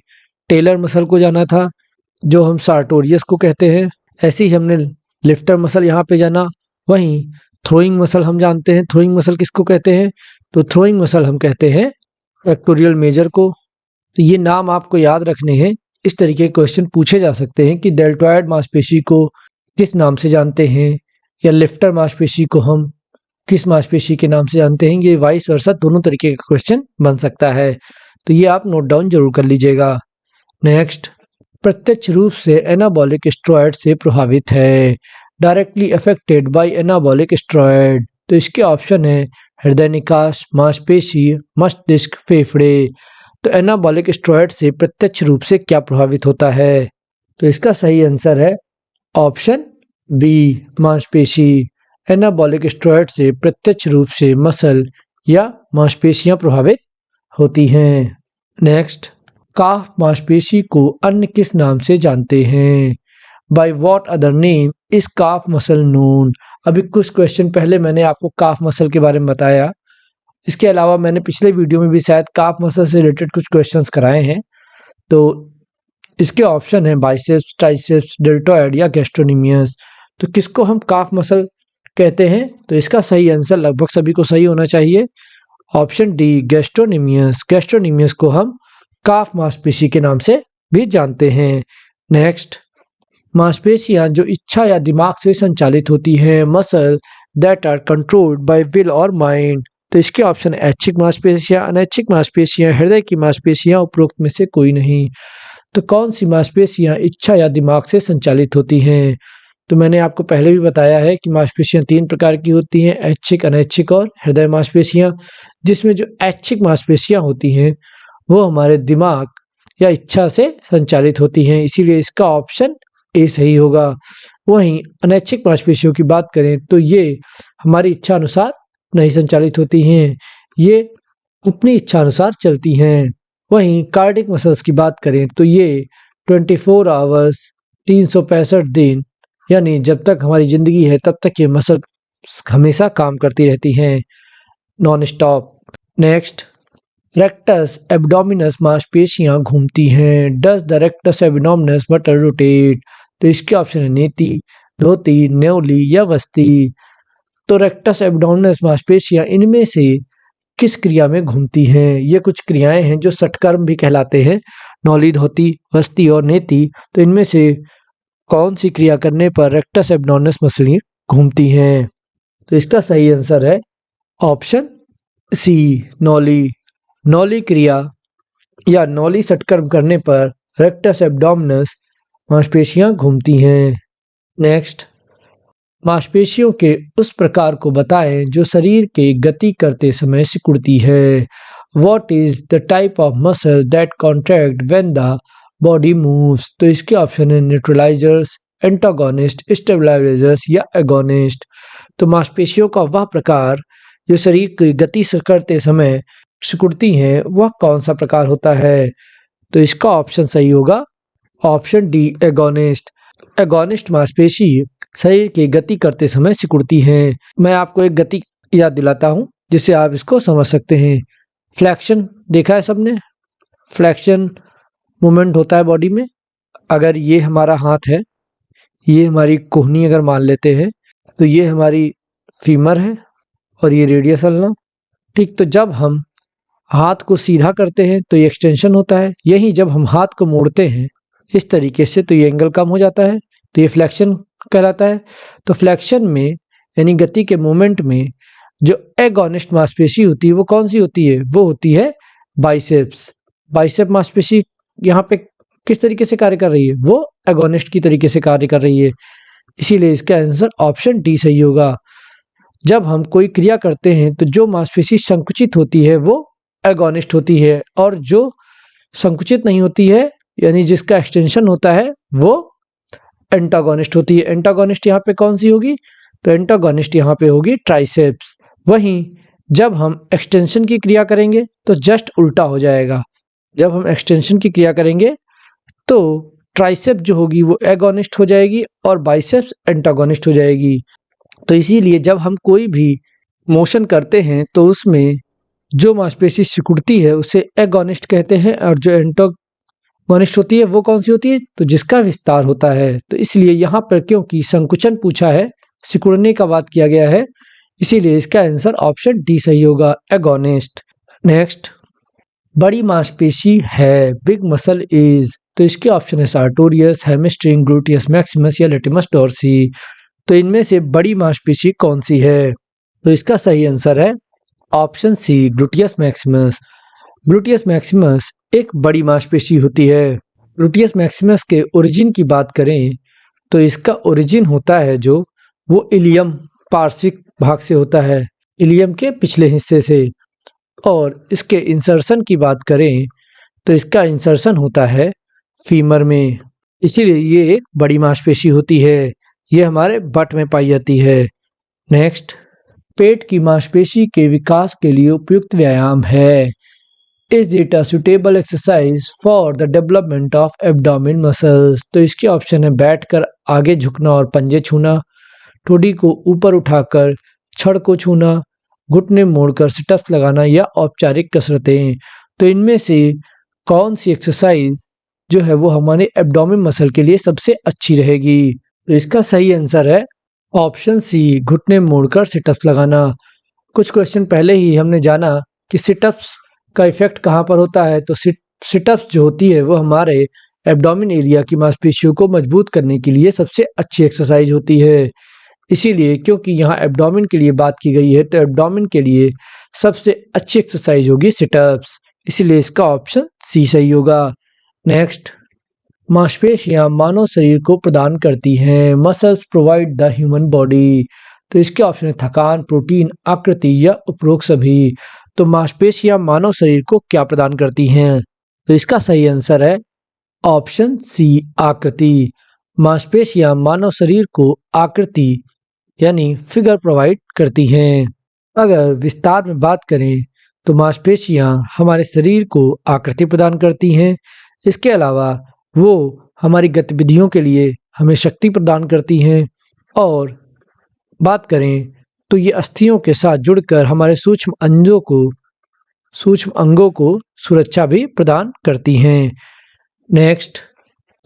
S1: टेलर मसल को जाना था जो हम सार्टोरियस को कहते हैं, ऐसे ही हमने लिफ्टर मसल यहाँ पे जाना। वहीं थ्रोइंग मसल हम जानते हैं, थ्रोइंग मसल किसको कहते हैं? तो थ्रोइंग मसल हम कहते हैं पेक्टोरियल मेजर को। तो ये नाम आपको याद रखने हैं। इस तरीके के क्वेश्चन पूछे जा सकते हैं कि डेल्टोइड मांसपेशी को किस नाम से जानते हैं या लिफ्टर मांसपेशी को हम किस मांसपेशी के नाम से जानते हैं। ये वाइस वर्सा दोनों तरीके का क्वेश्चन बन सकता है, तो ये आप नोट डाउन जरूर कर लीजिएगा। नेक्स्ट, प्रत्यक्ष रूप से एनाबॉलिक स्टेरॉयड से प्रभावित है। Directly affected by anabolic steroid. तो इसके ऑप्शन है हृदय निकास, मांसपेशी, मस्तिष्क, फेफड़े। तो एनाबॉलिक स्टेरॉयड से प्रत्यक्ष रूप से क्या प्रभावित होता है? तो इसका सही आंसर है ऑप्शन बी, मांसपेशी। एनाबॉलिक स्टेरॉयड से प्रत्यक्ष रूप से मसल या मांसपेशियां प्रभावित होती हैं। नेक्स्ट, काफ मांसपेशी को अन्य किस नाम से जानते हैं? By what other name is calf muscle known? अभी कुछ क्वेश्चन पहले मैंने आपको काफ मसल के बारे में बताया। इसके अलावा मैंने पिछले वीडियो में भी शायद काफ मसल से रिलेटेड कुछ क्वेश्चंस कराए हैं। तो इसके ऑप्शन है बाइसेप्स, ट्राइसेप्स, डेल्टोइड या गैस्ट्रोनीमियस। तो किसको हम काफ मसल कहते हैं? तो इसका सही आंसर लगभग सभी को सही होना चाहिए, ऑप्शन डी, गैस्ट्रोनीमियस। गैस्ट्रोनीमियस को हम काफ मांसपेशी के नाम से भी जानते हैं। नेक्स्ट, मांसपेशियां जो इच्छा या दिमाग से संचालित होती हैं, muscle that are controlled by will और माइंड। तो इसके ऑप्शन ऐच्छिक मांसपेशियां, अनैच्छिक मांसपेशियां, हृदय की मांसपेशियां, उपरोक्त में से कोई नहीं। तो कौन सी मांसपेशियां इच्छा या दिमाग से संचालित होती हैं? तो मैंने आपको पहले भी बताया है कि मांसपेशियां 3 प्रकार की होती हैं, ऐच्छिक, अनैच्छिक और हृदय मांसपेशियां। जिसमें जो ऐच्छिक मांसपेशियां होती हैं वो हमारे दिमाग या इच्छा से संचालित होती हैं, इसीलिए इसका ऑप्शन ए सही होगा। वहीं अनैच्छिक मांसपेशियों की बात करें तो ये हमारी इच्छा अनुसार नहीं संचालित होती हैं, ये अपनी इच्छा अनुसार चलती हैं। वहीं कार्डिक मसल्स की बात करें तो ये 24 आवर्स 365 दिन यानी जब तक हमारी ज़िंदगी है तब तक ये मसल हमेशा काम करती रहती हैं non stop. Next, rectus abdominis मांसपेशियां घूमती हैं। Does the rectus abdominis muscle rotate? तो इसके ऑप्शन है नेति, धोती, न्योली या वस्ती। तो रेक्टस एब्डोमिनस मांसपेशियां इनमें से किस क्रिया में घूमती हैं? ये कुछ क्रियाएं हैं जो षटकर्म भी कहलाते हैं, नौली, धोती, वस्ती और नेति। तो इनमें से कौन सी क्रिया करने पर रेक्टस एब्डोमिनस मसलियां घूमती हैं? तो इसका सही आंसर है ऑप्शन सी, नौली। नौली क्रिया या नौली षटकर्म करने पर रेक्टस एब्डोमिनस मांसपेशियां घूमती हैं। नेक्स्ट, मांसपेशियों के उस प्रकार को बताएं जो शरीर के गति करते समय सिकुड़ती है। What is the type of muscle that contract when the body moves? तो इसके ऑप्शन है न्यूट्रलाइजर्स, एंटागोनिस्ट, स्टेबलाइजर्स या एगोनिस्ट। तो मांसपेशियों का वह प्रकार जो शरीर की गति से करते समय सिकुड़ती हैं, वह कौन सा प्रकार होता है? तो इसका ऑप्शन सही होगा ऑप्शन डी, एगोनिस्ट। एगोनिस्ट मांसपेशी शरीर की गति करते समय सिकुड़ती हैं। मैं आपको एक गति याद दिलाता हूं जिससे आप इसको समझ सकते हैं। फ्लैक्शन देखा है सबने? फ्लैक्शन मूवमेंट होता है बॉडी में। अगर ये हमारा हाथ है, ये हमारी कोहनी अगर मान लेते हैं, तो ये हमारी फीमर है और ये रेडियस अल्ना। ठीक, तो जब हम हाथ को सीधा करते हैं तो ये एक्सटेंशन होता है। यही जब हम हाथ को मोड़ते हैं इस तरीके से तो ये एंगल कम हो जाता है, तो ये फ्लैक्शन कहलाता है। तो फ्लैक्शन में यानी गति के मोमेंट में जो एगोनिस्ट मांसपेशी होती है वो कौन सी होती है? वो होती है बाइसेप्स। बाइसेप मांसपेशी यहाँ पे किस तरीके से कार्य कर रही है? वो एगोनिस्ट की तरीके से कार्य कर रही है। इसीलिए इसका आंसर ऑप्शन डी सही होगा। जब हम कोई क्रिया करते हैं तो जो मांसपेशी संकुचित होती है वो एगोनिस्ट होती है, और जो संकुचित नहीं होती है यानी जिसका एक्सटेंशन होता है वो एंटागोनिस्ट होती है। एंटागोनिस्ट यहाँ पे कौन सी होगी? तो एंटागोनिस्ट यहाँ पे होगी ट्राइसेप्स। वहीं जब हम एक्सटेंशन की क्रिया करेंगे तो जस्ट उल्टा हो जाएगा। जब हम एक्सटेंशन की क्रिया करेंगे तो ट्राइसेप जो होगी वो एगोनिस्ट हो जाएगी और बाइसेप्स एंटागोनिस्ट हो जाएगी। तो इसीलिए जब हम कोई भी मोशन करते हैं तो उसमें जो मांसपेशी सिकुड़ती है उसे एगोनिस्ट कहते हैं, और जो एंटागोनिस्ट होती है वो कौन सी होती है? तो जिसका विस्तार होता है। तो इसलिए यहाँ पर क्योंकि संकुचन पूछा है, सिकुड़ने का बात किया गया है, इसीलिए इसका आंसर ऑप्शन डी सही होगा, एगोनिस्ट। नेक्स्ट, बड़ी मांसपेशी है, बिग मसल इज। तो इसके ऑप्शन है सार्टोरियस, हैमस्ट्रिंग, ग्लूटियस मैक्सिमस या लेटिमस डोर्सी। तो इनमें से बड़ी मांसपेशी कौन सी है? तो इसका सही आंसर है option C, gluteus maximus. Gluteus maximus एक बड़ी मांसपेशी होती है। ग्लूटियस मैक्सिमस के ओरिजिन की बात करें तो इसका ओरिजिन होता है जो वो इलियम पार्श्विक भाग से होता है, इलियम के पिछले हिस्से से। और इसके इंसर्शन की बात करें तो इसका इंसर्शन होता है फीमर में। इसीलिए ये एक बड़ी मांसपेशी होती है। ये हमारे बट में पाई जाती है। नेक्स्ट, पेट की मांसपेशी के विकास के लिए उपयुक्त व्यायाम है। Is it a suitable exercise for the development of abdomen muscles? तो इसके ऑप्शन है बैठकर आगे झुकना और पंजे छूना, ठोड़ी को ऊपर उठाकर छड़ को छूना, घुटने मोड़कर सिटअप्स लगाना या औपचारिक कसरतें। तो इनमें से कौन सी एक्सरसाइज जो है वो हमारे एब्डोमेन मसल के लिए सबसे अच्छी रहेगी? तो इसका सही आंसर है ऑप्शन सी, घुटने मोड़कर सिटअप्स लगाना। कुछ क्वेश्चन पहले ही हमने जाना कि सिटअप्स का इफेक्ट कहाँ पर होता है। तो सिटअप्स जो होती है वो हमारे एब्डोमेन एरिया की मांसपेशियों को मजबूत करने के लिए सबसे अच्छी एक्सरसाइज होती है। इसीलिए क्योंकि यहाँ एब्डोमेन के लिए बात की गई है तो एब्डोमेन के लिए सबसे अच्छी एक्सरसाइज होगी सिटअप्स। इसीलिए इसका ऑप्शन सी सही होगा। नेक्स्ट, मांसपेशियां मानव शरीर को प्रदान करती हैं। Muscles provide the human body. तो इसके ऑप्शन है थकान, प्रोटीन, आकृति या उपरोक्त सभी। तो मांसपेशियां मानव शरीर को क्या प्रदान करती हैं? तो इसका सही आंसर है ऑप्शन सी, आकृति। मांसपेशियां मानव शरीर को आकृति यानी फिगर प्रोवाइड करती हैं। अगर विस्तार में बात करें तो मांसपेशियां हमारे शरीर को आकृति प्रदान करती हैं। इसके अलावा वो हमारी गतिविधियों के लिए हमें शक्ति प्रदान करती हैं। और बात करें तो ये अस्थियों के साथ जुड़कर हमारे सूक्ष्म अंगों को सुरक्षा भी प्रदान करती हैं। नेक्स्ट,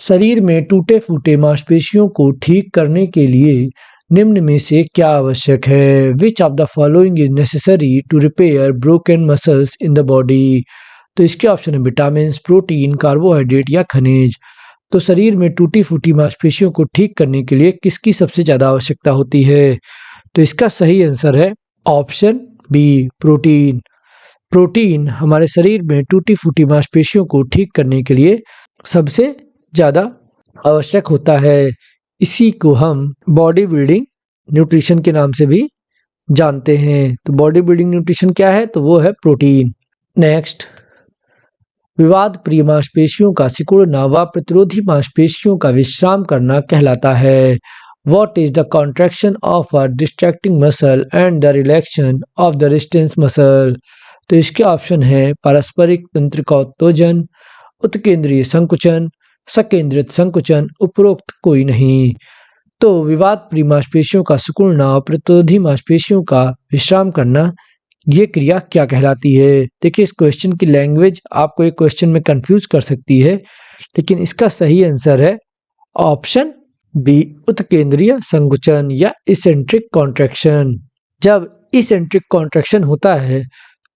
S1: शरीर में टूटे फूटे मांसपेशियों को ठीक करने के लिए निम्न में से क्या आवश्यक है? Which of the following is necessary to repair broken muscles in the body? तो इसके ऑप्शन है विटामिन, प्रोटीन, कार्बोहाइड्रेट या खनिज। तो शरीर में टूटी फूटी मांसपेशियों को ठीक करने के लिए किसकी सबसे ज्यादा आवश्यकता होती है? तो इसका सही आंसर है ऑप्शन बी, प्रोटीन। प्रोटीन हमारे शरीर में टूटी फूटी मांसपेशियों को ठीक करने के लिए सबसे ज्यादा आवश्यक होता है। इसी को हम बॉडी बिल्डिंग न्यूट्रिशन के नाम से भी जानते हैं। तो बॉडी बिल्डिंग न्यूट्रिशन क्या है? तो वो है प्रोटीन। नेक्स्ट, विवाद प्रिय मांसपेशियों का सिकुड़ना व प्रतिरोधी मांसपेशियों का विश्राम करना कहलाता है। What is the contraction of a distracting muscle and the relaxation of the resistance muscle? तो इसके ऑप्शन है पारस्परिक तंत्रिकोत्तेजन, उत्केंद्रीय संकुचन, सकेंद्रित संकुचन, उपरोक्त कोई नहीं। तो विवाद प्रिय मांसपेशियों का सिकुड़ना और प्रतिरोधी मांसपेशियों का विश्राम करना, ये क्रिया क्या कहलाती है? देखिए, इस क्वेश्चन की लैंग्वेज आपको एक क्वेश्चन में कंफ्यूज कर सकती है, लेकिन इसका सही आंसर है ऑप्शन बी, उत्केंद्रीय संकुचन या इसेंट्रिक कॉन्ट्रैक्शन। जब इसेंट्रिक कॉन्ट्रैक्शन होता है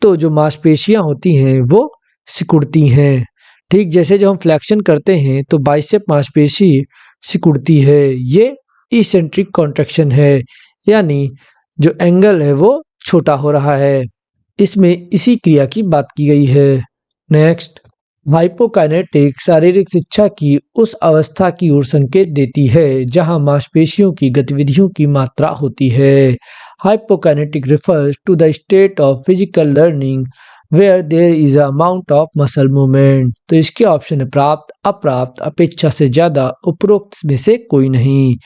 S1: तो जो मांसपेशियां होती हैं वो सिकुड़ती हैं। ठीक जैसे जब हम फ्लेक्शन करते हैं तो बाइसेप मांसपेशी सिकुड़ती है, ये इसेंट्रिक कॉन्ट्रैक्शन है, यानी जो एंगल है वो छोटा हो रहा है। इसमें इसी क्रिया की बात की गई है। नेक्स्ट, हाइपोकाइनेटिक शारीरिक शिक्षा की उस अवस्था की ओर संकेत देती है जहां मांसपेशियों की गतिविधियों की मात्रा होती है। Hypokinetic refers to the state of physical learning where there is a amount of muscle movement। तो इसके ऑप्शन है प्राप्त, अप्राप्त, अपेक्षा से ज्यादा, उपरोक्त में से कोई नहीं।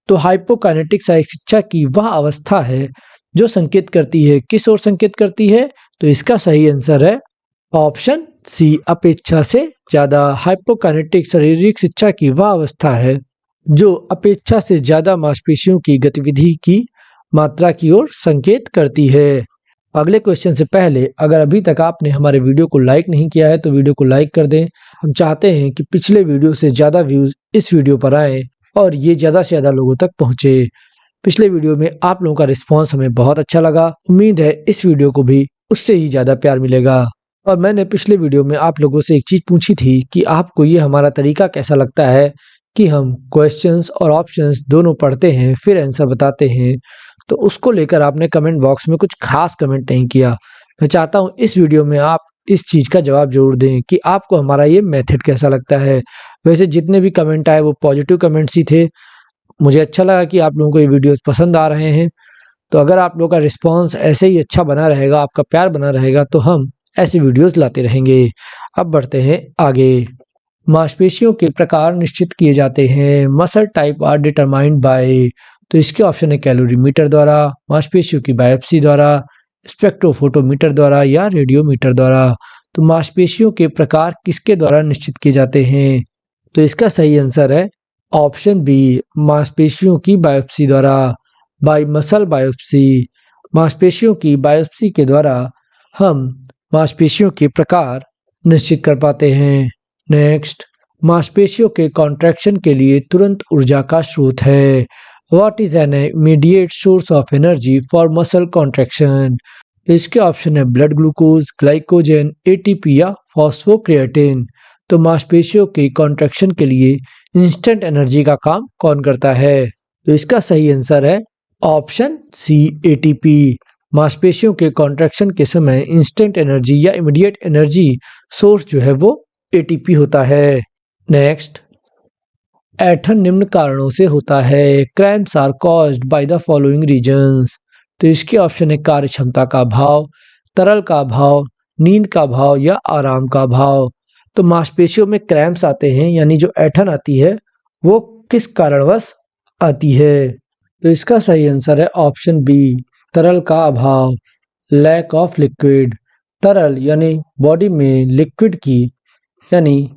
S1: तो हाइपोकाइनेटिक शारीरिक शिक्षा की वह अवस्था है जो संकेत करती है, किस ओर संकेत करती है? तो इसका सही आंसर है ऑप्शन सी, अपेक्षा से ज्यादा। हाइपोकाइनेटिक शारीरिक शिक्षा की वह अवस्था है जो अपेक्षा से ज्यादा मांसपेशियों की गतिविधि की मात्रा की ओर संकेत करती है। अगले क्वेश्चन से पहले अगर अभी तक आपने हमारे वीडियो को लाइक नहीं किया है तो वीडियो को लाइक कर दें। हम चाहते हैं कि पिछले वीडियो से ज्यादा व्यूज इस वीडियो पर आए और ये ज्यादा से ज्यादा लोगों तक पहुंचे। पिछले वीडियो में आप लोगों का रिस्पॉन्स हमें बहुत अच्छा लगा। उम्मीद है इस वीडियो को भी उससे ही ज्यादा प्यार मिलेगा। और मैंने पिछले वीडियो में आप लोगों से एक चीज पूछी थी कि आपको ये हमारा तरीका कैसा लगता है कि हम क्वेश्चंस और ऑप्शंस दोनों पढ़ते हैं फिर आंसर बताते हैं। तो उसको लेकर आपने कमेंट बॉक्स में कुछ खास कमेंट नहीं किया। मैं चाहता हूँ इस वीडियो में आप इस चीज का जवाब जरूर दें कि आपको हमारा ये मेथड कैसा लगता है। वैसे जितने भी कमेंट आए वो पॉजिटिव कमेंट्स ही थे। मुझे अच्छा लगा कि आप लोगों को ये वीडियोस पसंद आ रहे हैं। तो अगर आप लोगों का रिस्पॉन्स ऐसे ही अच्छा बना रहेगा, आपका प्यार बना रहेगा, तो हम ऐसे वीडियोस लाते रहेंगे। अब बढ़ते हैं आगे। मांसपेशियों के प्रकार निश्चित किए जाते हैं। Muscle type are determined by. तो इसके ऑप्शन है कैलोरीमीटर द्वारा, मांसपेशियों की बायोप्सी द्वारा, स्पेक्ट्रोफोटोमीटर द्वारा या रेडियोमीटर द्वारा। तो मांसपेशियों के प्रकार किसके द्वारा निश्चित किए जाते हैं? तो इसका सही आंसर है ऑप्शन बी, मांसपेशियों की बायोप्सी द्वारा, बाय मसल बायोप्सी। मांसपेशियों की बायोप्सी के द्वारा हम मांसपेशियों के प्रकार निश्चित कर पाते हैं। नेक्स्ट, मांसपेशियों के कॉन्ट्रैक्शन के लिए तुरंत ऊर्जा का स्रोत है। What is an immediate source of energy for muscle contraction? इसके ऑप्शन है ब्लड ग्लूकोज, ग्लाइकोजन, एटीपी या फॉस्फोक्रिएटिन। तो मांसपेशियों के कॉन्ट्रैक्शन के लिए इंस्टेंट एनर्जी का काम कौन करता है? तो इसका सही आंसर है ऑप्शन सी, एटीपी। मांसपेशियों के कॉन्ट्रैक्शन के समय इंस्टेंट एनर्जी या इमीडिएट एनर्जी सोर्स जो है वो एटीपी होता है। नेक्स्ट, ऐंठन निम्न कारणों से होता है। Cramps are caused by the following reasons. तो इसके ऑप्शन है कार्य क्षमता का अभाव, तरल का अभाव, नींद का अभाव या आराम का अभाव। तो मांसपेशियों में क्रैम्प्स आते हैं, यानी जो ऐंठन आती है वो किस कारणवश आती है? तो इसका सही आंसर है ऑप्शन बी, तरल का अभाव, लैक ऑफ लिक्विड। तरल यानी बॉडी में लिक्विड की यानी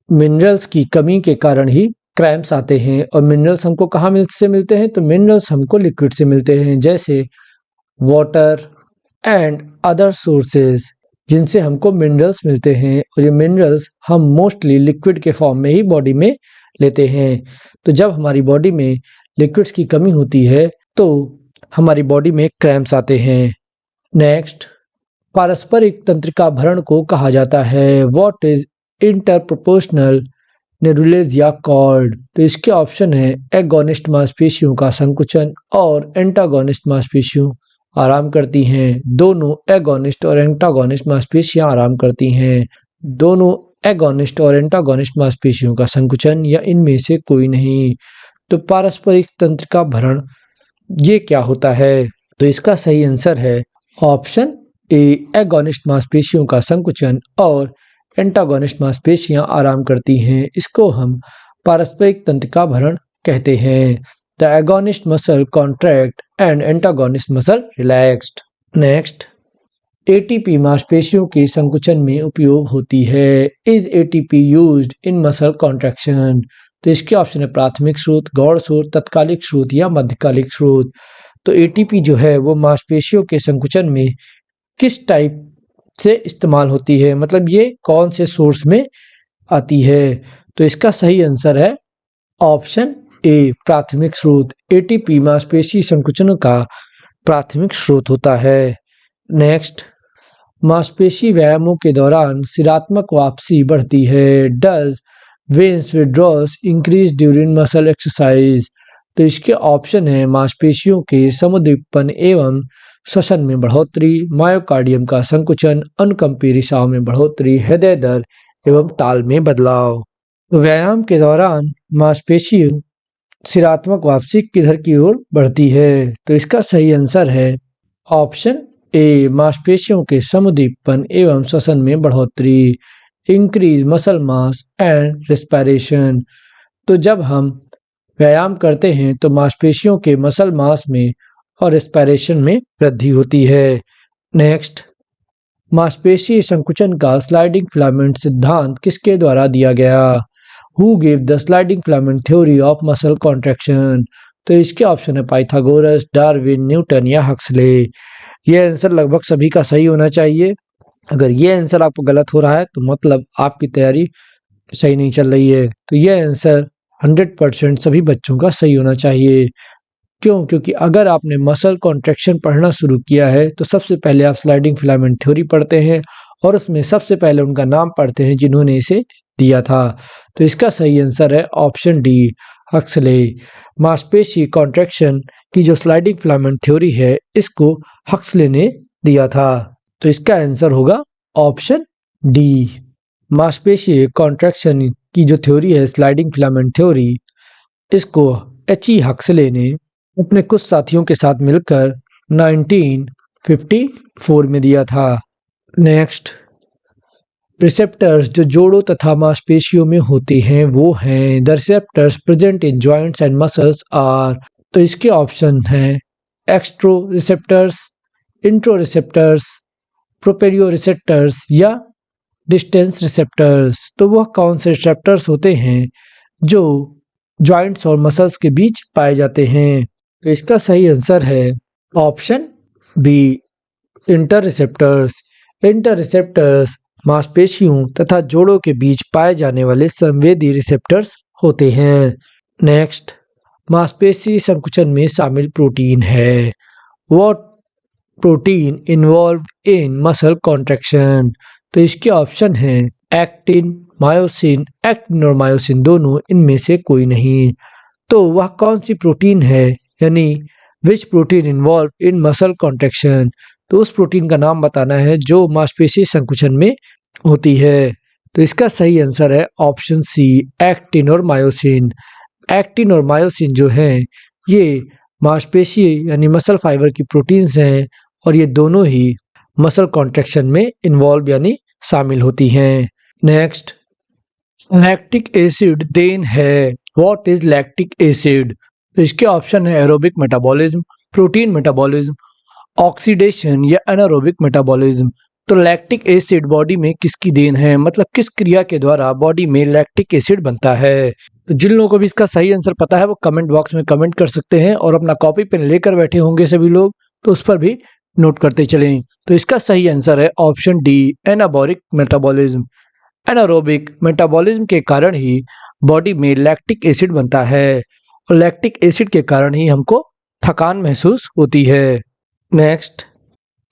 S1: मिनरल्स की कमी के कारण ही क्रैम्प्स आते हैं। और मिनरल्स हमको कहाँ से मिलते हैं? तो मिनरल्स हमको लिक्विड से मिलते हैं, जैसे वाटर एंड अदर सोर्सेज जिनसे हमको मिनरल्स मिलते हैं, और ये मिनरल्स हम मोस्टली लिक्विड के फॉर्म में ही बॉडी में लेते हैं। तो जब हमारी बॉडी में लिक्विड्स की कमी होती है तो हमारी बॉडी में क्रैम्प्स आते हैं। नेक्स्ट, पारस्परिक तंत्रिका भरण को कहा जाता है। व्हाट इज इंटरप्रोपोर्शनल नेबुलेजिया कॉल्ड? तो इसके ऑप्शन है एगोनिस्ट मांसपेशियों का संकुचन और एंटागोनिस्ट मांसपेशियों आराम करती हैं। दोनों एगोनिस्ट और एंटागोनिस्ट मांसपेशियां आराम करती हैं। दोनों एगोनिस्ट और एंटागोनिस्ट मांसपेशियों का संकुचन या इनमें से कोई नहीं। तो पारस्परिक तंत्रिका भरण ये क्या होता है? तो इसका सही आंसर है ऑप्शन ए, एगोनिस्ट मांसपेशियों का संकुचन और एंटागोनिस्ट मांसपेशियां आराम करती हैं। इसको हम पारस्परिक तंत्रिका भरण कहते हैं। The agonist muscle contract and antagonist muscle relaxed. Next, ATP मांसपेशियों के संकुचन में उपयोग होती है। Is ATP used in muscle contraction? तो इसके ऑप्शन है प्राथमिक स्रोत, गौण स्रोत, तत्कालिक स्रोत या मध्यकालिक स्रोत। तो एटीपी जो है वो मांसपेशियों के संकुचन में किस टाइप से इस्तेमाल होती है, मतलब ये कौन से सोर्स में आती है? तो इसका सही आंसर है ऑप्शन ए, प्राथमिक स्रोत। एटीपी मांसपेशी संकुचन का प्राथमिक स्रोत होता है। नेक्स्ट, मांसपेशी व्यायामों के दौरान सिरात्मक वापसी बढ़ती है। Does veins withdraws increase during muscle exercise? तो इसके ऑप्शन है मांसपेशियों के समुद्दीपन एवं श्वसन में बढ़ोतरी, मायोकार्डियम का संकुचन, अनुकंपी रिसाव में बढ़ोतरी, हृदय दर एवं ताल में बदलाव। तो व्यायाम के दौरान मांसपेशी सिरात्मक वापसी किधर की ओर बढ़ती है? तो इसका सही आंसर है ऑप्शन ए, मांसपेशियों के समुद्दीपन एवं श्वसन में बढ़ोतरी, increase muscle mass and respiration. तो जब हम व्यायाम करते हैं तो मांसपेशियों के मसल मास में और रेस्पिरेशन में वृद्धि होती है। नेक्स्ट, मांसपेशी संकुचन का स्लाइडिंग फिलामेंट सिद्धांत किसके द्वारा दिया गया? Who give the sliding filament theory of muscle contraction? तो इसके ऑप्शन है पाइथागोरस, डार्विन, न्यूटन या हक्सले। यह आंसर लगभग सभी का सही होना चाहिए। अगर ये आंसर आपको गलत हो रहा है तो मतलब आपकी तैयारी सही नहीं चल रही है। तो यह आंसर 100% सभी बच्चों का सही होना चाहिए। क्यों? क्योंकि अगर आपने मसल कॉन्ट्रैक्शन पढ़ना शुरू किया है तो सबसे पहले आप स्लाइडिंग फिलामेंट थ्योरी पढ़ते हैं और उसमें सबसे पहले उनका नाम पढ़ते हैं जिन्होंने इसे दिया था। तो इसका सही आंसर है ऑप्शन डी, हक्सले। मांसपेशी कॉन्ट्रैक्शन की जो स्लाइडिंग फिलामेंट थ्योरी है इसको हक्सले ने दिया था। तो इसका आंसर होगा ऑप्शन डी। मांसपेशी कॉन्ट्रैक्शन की जो थ्योरी है स्लाइडिंग फिलामेंट थ्योरी, इसको एच.ई. हक्सले ने अपने कुछ साथियों के साथ मिलकर 1954 में दिया था। नेक्स्ट, रिसेप्टर्स जो जोड़ों तथा मांसपेशियों में होते हैं वो हैं। The receptors present in joints and muscles are? तो इसके ऑप्शन हैं extero receptors, intero receptors, proprio receptors या डिस्टेंस रिसेप्टर्स। तो वह कौन से रिसेप्टर्स होते हैं जो जॉइंट्स और मसल्स के बीच पाए जाते हैं? तो इसका सही आंसर है option B, inter receptors. Inter receptors मांसपेशियों तथा जोड़ों के बीच पाए जाने वाले संवेदी रिसेप्टर्स होते हैं। नेक्स्ट, मांसपेशी संकुचन में शामिल प्रोटीन है। What protein involved in muscle contraction? तो इसके ऑप्शन हैं एक्टिन, मायोसिन। एक्टिन और मायोसिन दोनों, इनमें से कोई नहीं। तो वह कौन सी प्रोटीन है, यानी विच protein involve in muscle contraction? तो उस प्रोटीन का नाम बताना है जो मांसपेशी संकुचन में होती है। तो इसका सही आंसर है ऑप्शन सी, एक्टिन और मायोसिन। एक्टिन और मायोसिन जो हैं ये मांसपेशी यानी मसल फाइबर की प्रोटीन्स हैं और ये दोनों ही मसल कॉन्ट्रैक्शन में इन्वॉल्व यानी शामिल होती हैं। नेक्स्ट, लैक्टिक एसिड देन है। What is lactic acid? तो इसके ऑप्शन है aerobic metabolism, protein metabolism, oxidation या एनारोबिक मेटाबॉलिज्म। तो लैक्टिक एसिड बॉडी में किसकी देन है, मतलब किस क्रिया के द्वारा बॉडी में लैक्टिक एसिड बनता है? तो जिन लोगों को भी इसका सही आंसर पता है वो कमेंट बॉक्स में कमेंट कर सकते हैं और अपना कॉपी पेन लेकर बैठे होंगे सभी लोग तो उस पर भी नोट करते चलें। तो इसका सही आंसर है option D, anaerobic metabolism. Anaerobic metabolism के कारण ही बॉडी में लैक्टिक एसिड बनता है और लैक्टिक एसिड के कारण ही हमको थकान महसूस होती है। नेक्स्ट,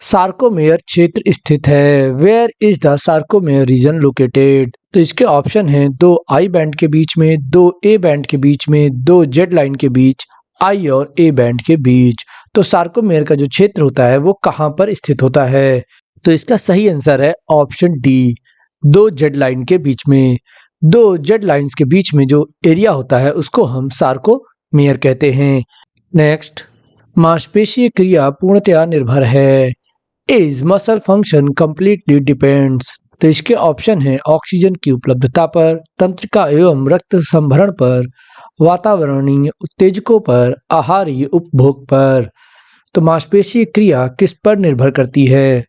S1: सार्कोमेयर क्षेत्र स्थित है। Where is the sarcomere region located? तो इसके ऑप्शन हैं 2 आई बैंड के बीच में, 2 ए बैंड के बीच में, 2 जेड लाइन के बीच, आई और ए बैंड के बीच। तो सार्कोमेयर का जो क्षेत्र होता है वो कहाँ पर स्थित होता है? तो इसका सही आंसर है ऑप्शन डी, 2 जेड लाइन के बीच में। 2 जेड लाइंस के बीच में जो एरिया होता है उसको हम सार्कोमेयर कहते हैं। नेक्स्ट, मांसपेशीय क्रिया पूर्णतया निर्भर है। Is muscle function completely depends? तो इसके ऑप्शन हैं ऑक्सीजन की उपलब्धता पर, तंत्रिका एवं रक्त संभरण पर, वातावरणीय उत्तेजकों पर, आहारीय उपभोग पर। तो मांसपेशीय क्रिया किस पर निर्भर करती है?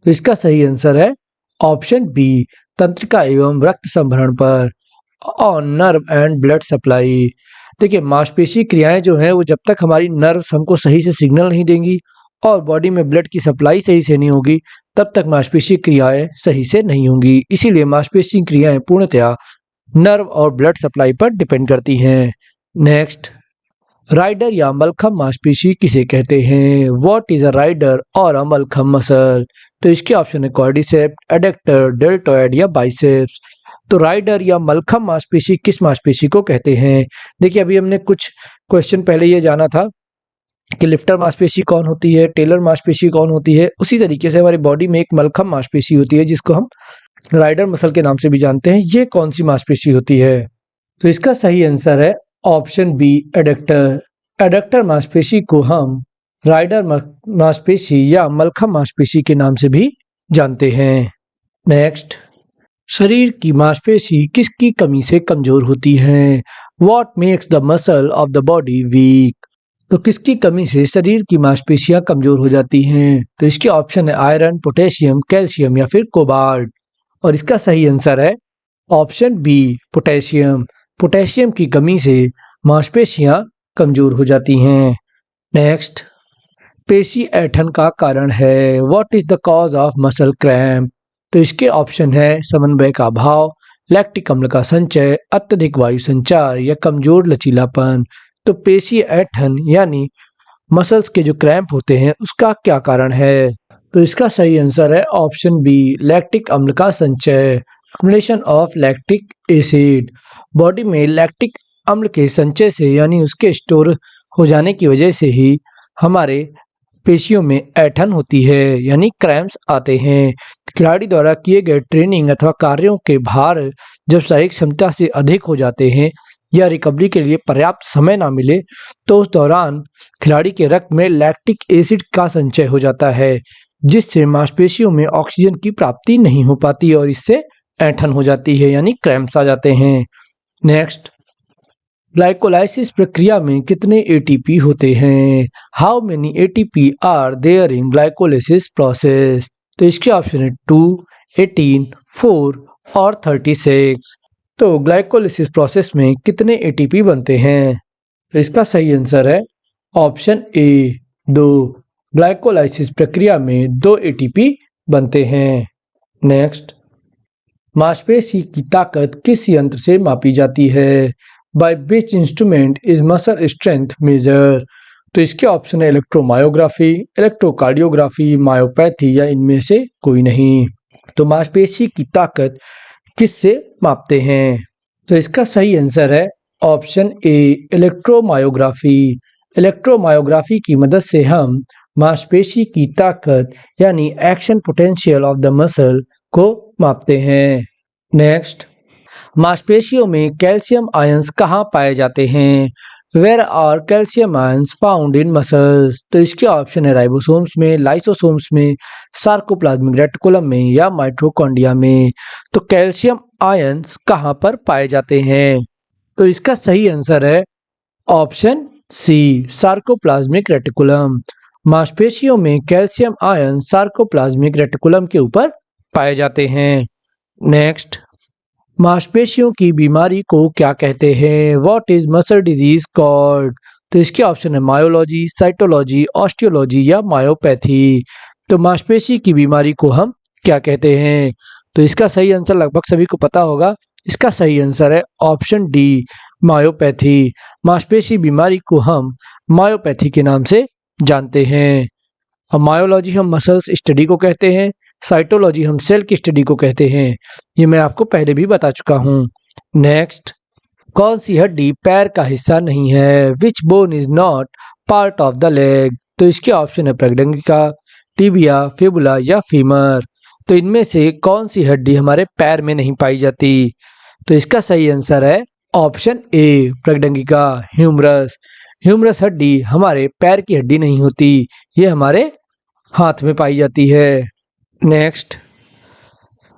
S1: तो इसका सही आंसर है ऑप्शन बी, तंत्रिका एवं रक्त संभरण पर, on nerve and blood supply. देखिए, मांसपेशीय क्रियाएं जो हैं वो जब तक हमारी नर्व्स हमको सही से सिग्नल नहीं देंगी और बॉडी में ब्लड की सप्लाई सही से नहीं होगी तब तक मांसपेशीय क्रियाएं सही से नहीं होंगी। इसीलिए मांसपेशीय क्रियाएं पूर्णतया नर्व और ब्लड सप्लाई पर डिपेंड करती हैं। नेक्स्ट, राइडर या मलखम मांसपेशी किसे कहते हैं? व्हाट इज अ राइडर और अ मलखम मसल? तो इसके ऑप्शन है क्वाड्रिसेप्स, एडेक्टर, डेल्टॉइड या बाइसेप्स। तो राइडर या मलखम मांसपेशी किस मांसपेशी को कहते हैं? देखिए, अभी हमने कुछ क्वेश्चन पहले ये जाना था कि लिफ्टर मांसपेशी कौन होती है, टेलर मांसपेशी कौन होती है। उसी तरीके से हमारी बॉडी में एक मलखम मांसपेशी होती है जिसको हम राइडर मसल के नाम से भी जानते हैं। ये कौन सी मांसपेशी होती है? तो इसका सही आंसर है ऑप्शन बी, एडेक्टर। एडेक्टर मांसपेशी को हम राइडर मांसपेशी या मलखम मांसपेशी के नाम से भी जानते हैं। नेक्स्ट, शरीर की मांसपेशी किसकी कमी से कमजोर होती हैं? What makes the muscle of the body weak? तो किसकी कमी से शरीर की मांसपेशियां कमजोर हो जाती हैं? तो इसके ऑप्शन है आयरन, पोटेशियम, कैल्शियम या फिर कोबाल्ट। और इसका सही आंसर है ऑप्शन बी, पोटेशियम। पोटेशियम की कमी से मांसपेशियां कमजोर हो जाती हैं। नेक्स्ट, पेशी ऐंठन का कारण है। What is the cause of muscle cramp? तो इसके ऑप्शन है समन्वय का अभाव, लैक्टिक अम्ल का संचय, अत्यधिक वायु संचार या कमजोर लचीलापन। तो पेशी ऐंठन यानी मसल्स के जो क्रैम्प होते हैं उसका क्या कारण है? तो इसका सही आंसर है ऑप्शन बी, लैक्टिक अम्ल का संचय, accumulation of lactic acid. Body में लैक्टिक अम्ल के संचय से यानी उसके स्टोर हो जाने की वजह से ही हमारे पेशियों में ऐंठन होती है यानी क्रैम्प्स आते हैं। खिलाड़ी द्वारा किए गए ट्रेनिंग अथवा कार्यों के भार जब शारीरिक क्षमता से अधिक हो जाते हैं या रिकवरी के लिए पर्याप्त समय ना मिले तो उस दौरान खिलाड़ी के रक्त में लैक्टिक एसिड का संचय हो जाता है जिससे मांसपेशियों में ऑक्सीजन की प्राप्ति नहीं हो पाती और इससे ऐंठन हो जाती है यानी क्रैम्प्स आ जाते हैं। नेक्स्ट, ग्लाइकोलाइसिस प्रक्रिया में कितने एटीपी होते हैं? How many ATP are there in glycolysis process? तो इसके ऑप्शन है 2, 18, 4 और 36। तो ग्लाइकोलाइसिस प्रोसेस में कितने एटीपी बनते हैं? तो इसका सही आंसर है ऑप्शन ए, 2। ग्लाइकोलाइसिस प्रक्रिया में 2 एटीपी बनते हैं। नेक्स्ट, मांसपेशी की ताकत किस यंत्र से मापी जाती है? By which instrument is muscle strength measure? तो इसके ऑप्शन है इलेक्ट्रोमायोग्राफी, इलेक्ट्रोकार्डियोग्राफी, मायोपैथी या इनमें से कोई नहीं। तो मांसपेशी की ताकत किससे मापते हैं? तो इसका सही आंसर है ऑप्शन ए, इलेक्ट्रोमायोग्राफी। इलेक्ट्रोमायोग्राफी की मदद से हम मांसपेशी की ताकत यानी action potential of the muscle को मापते हैं। नेक्स्ट, मांसपेशियों में कैल्शियम आयंस कहाँ पाए जाते हैं? Where are calcium ions found in muscles? तो इसके ऑप्शन है राइबोसोम्स में, लाइसोसोम्स में, सार्कोप्लाज्मिक रेटिकुलम में या माइटोकॉन्ड्रिया में। तो कैल्शियम आयंस कहाँ पर पाए जाते हैं? तो इसका सही आंसर है ऑप्शन सी, सार्कोप्लाज्मिक रेटिकुलम। मांसपेशियों में कैल्शियम आयन सार्कोप्लाज्मिक रेटिकुलम के ऊपर पाए जाते हैं। नेक्स्ट, मांसपेशियों की बीमारी को क्या कहते हैं? What is muscle disease called? तो इसके ऑप्शन है मायोलॉजी, साइटोलॉजी, ऑस्टियोलॉजी या मायोपैथी। तो मांसपेशी की बीमारी को हम क्या कहते हैं? तो इसका सही आंसर लगभग सभी को पता होगा। इसका सही आंसर है ऑप्शन डी, मायोपैथी। मांसपेशी बीमारी को हम मायोपैथी के नाम से जानते हैं। अब मायोलॉजी हम मसल्स स्टडी को कहते हैं, साइटोलॉजी हम सेल की स्टडी को कहते हैं। ये मैं आपको पहले भी बता चुका हूँ। नेक्स्ट, कौन सी हड्डी पैर का हिस्सा नहीं है? Which bone is not part of the leg? तो इसके ऑप्शन है प्रगडंगिका, टिबिया, फिबुला या फीमर। तो इनमें से कौन सी हड्डी हमारे पैर में नहीं पाई जाती? तो इसका सही आंसर है ऑप्शन ए, प्रगडंगिका, ह्यूमरस। ह्यूमरस हड्डी हमारे पैर की हड्डी नहीं होती, ये हमारे हाथ में पाई जाती है। नेक्स्ट,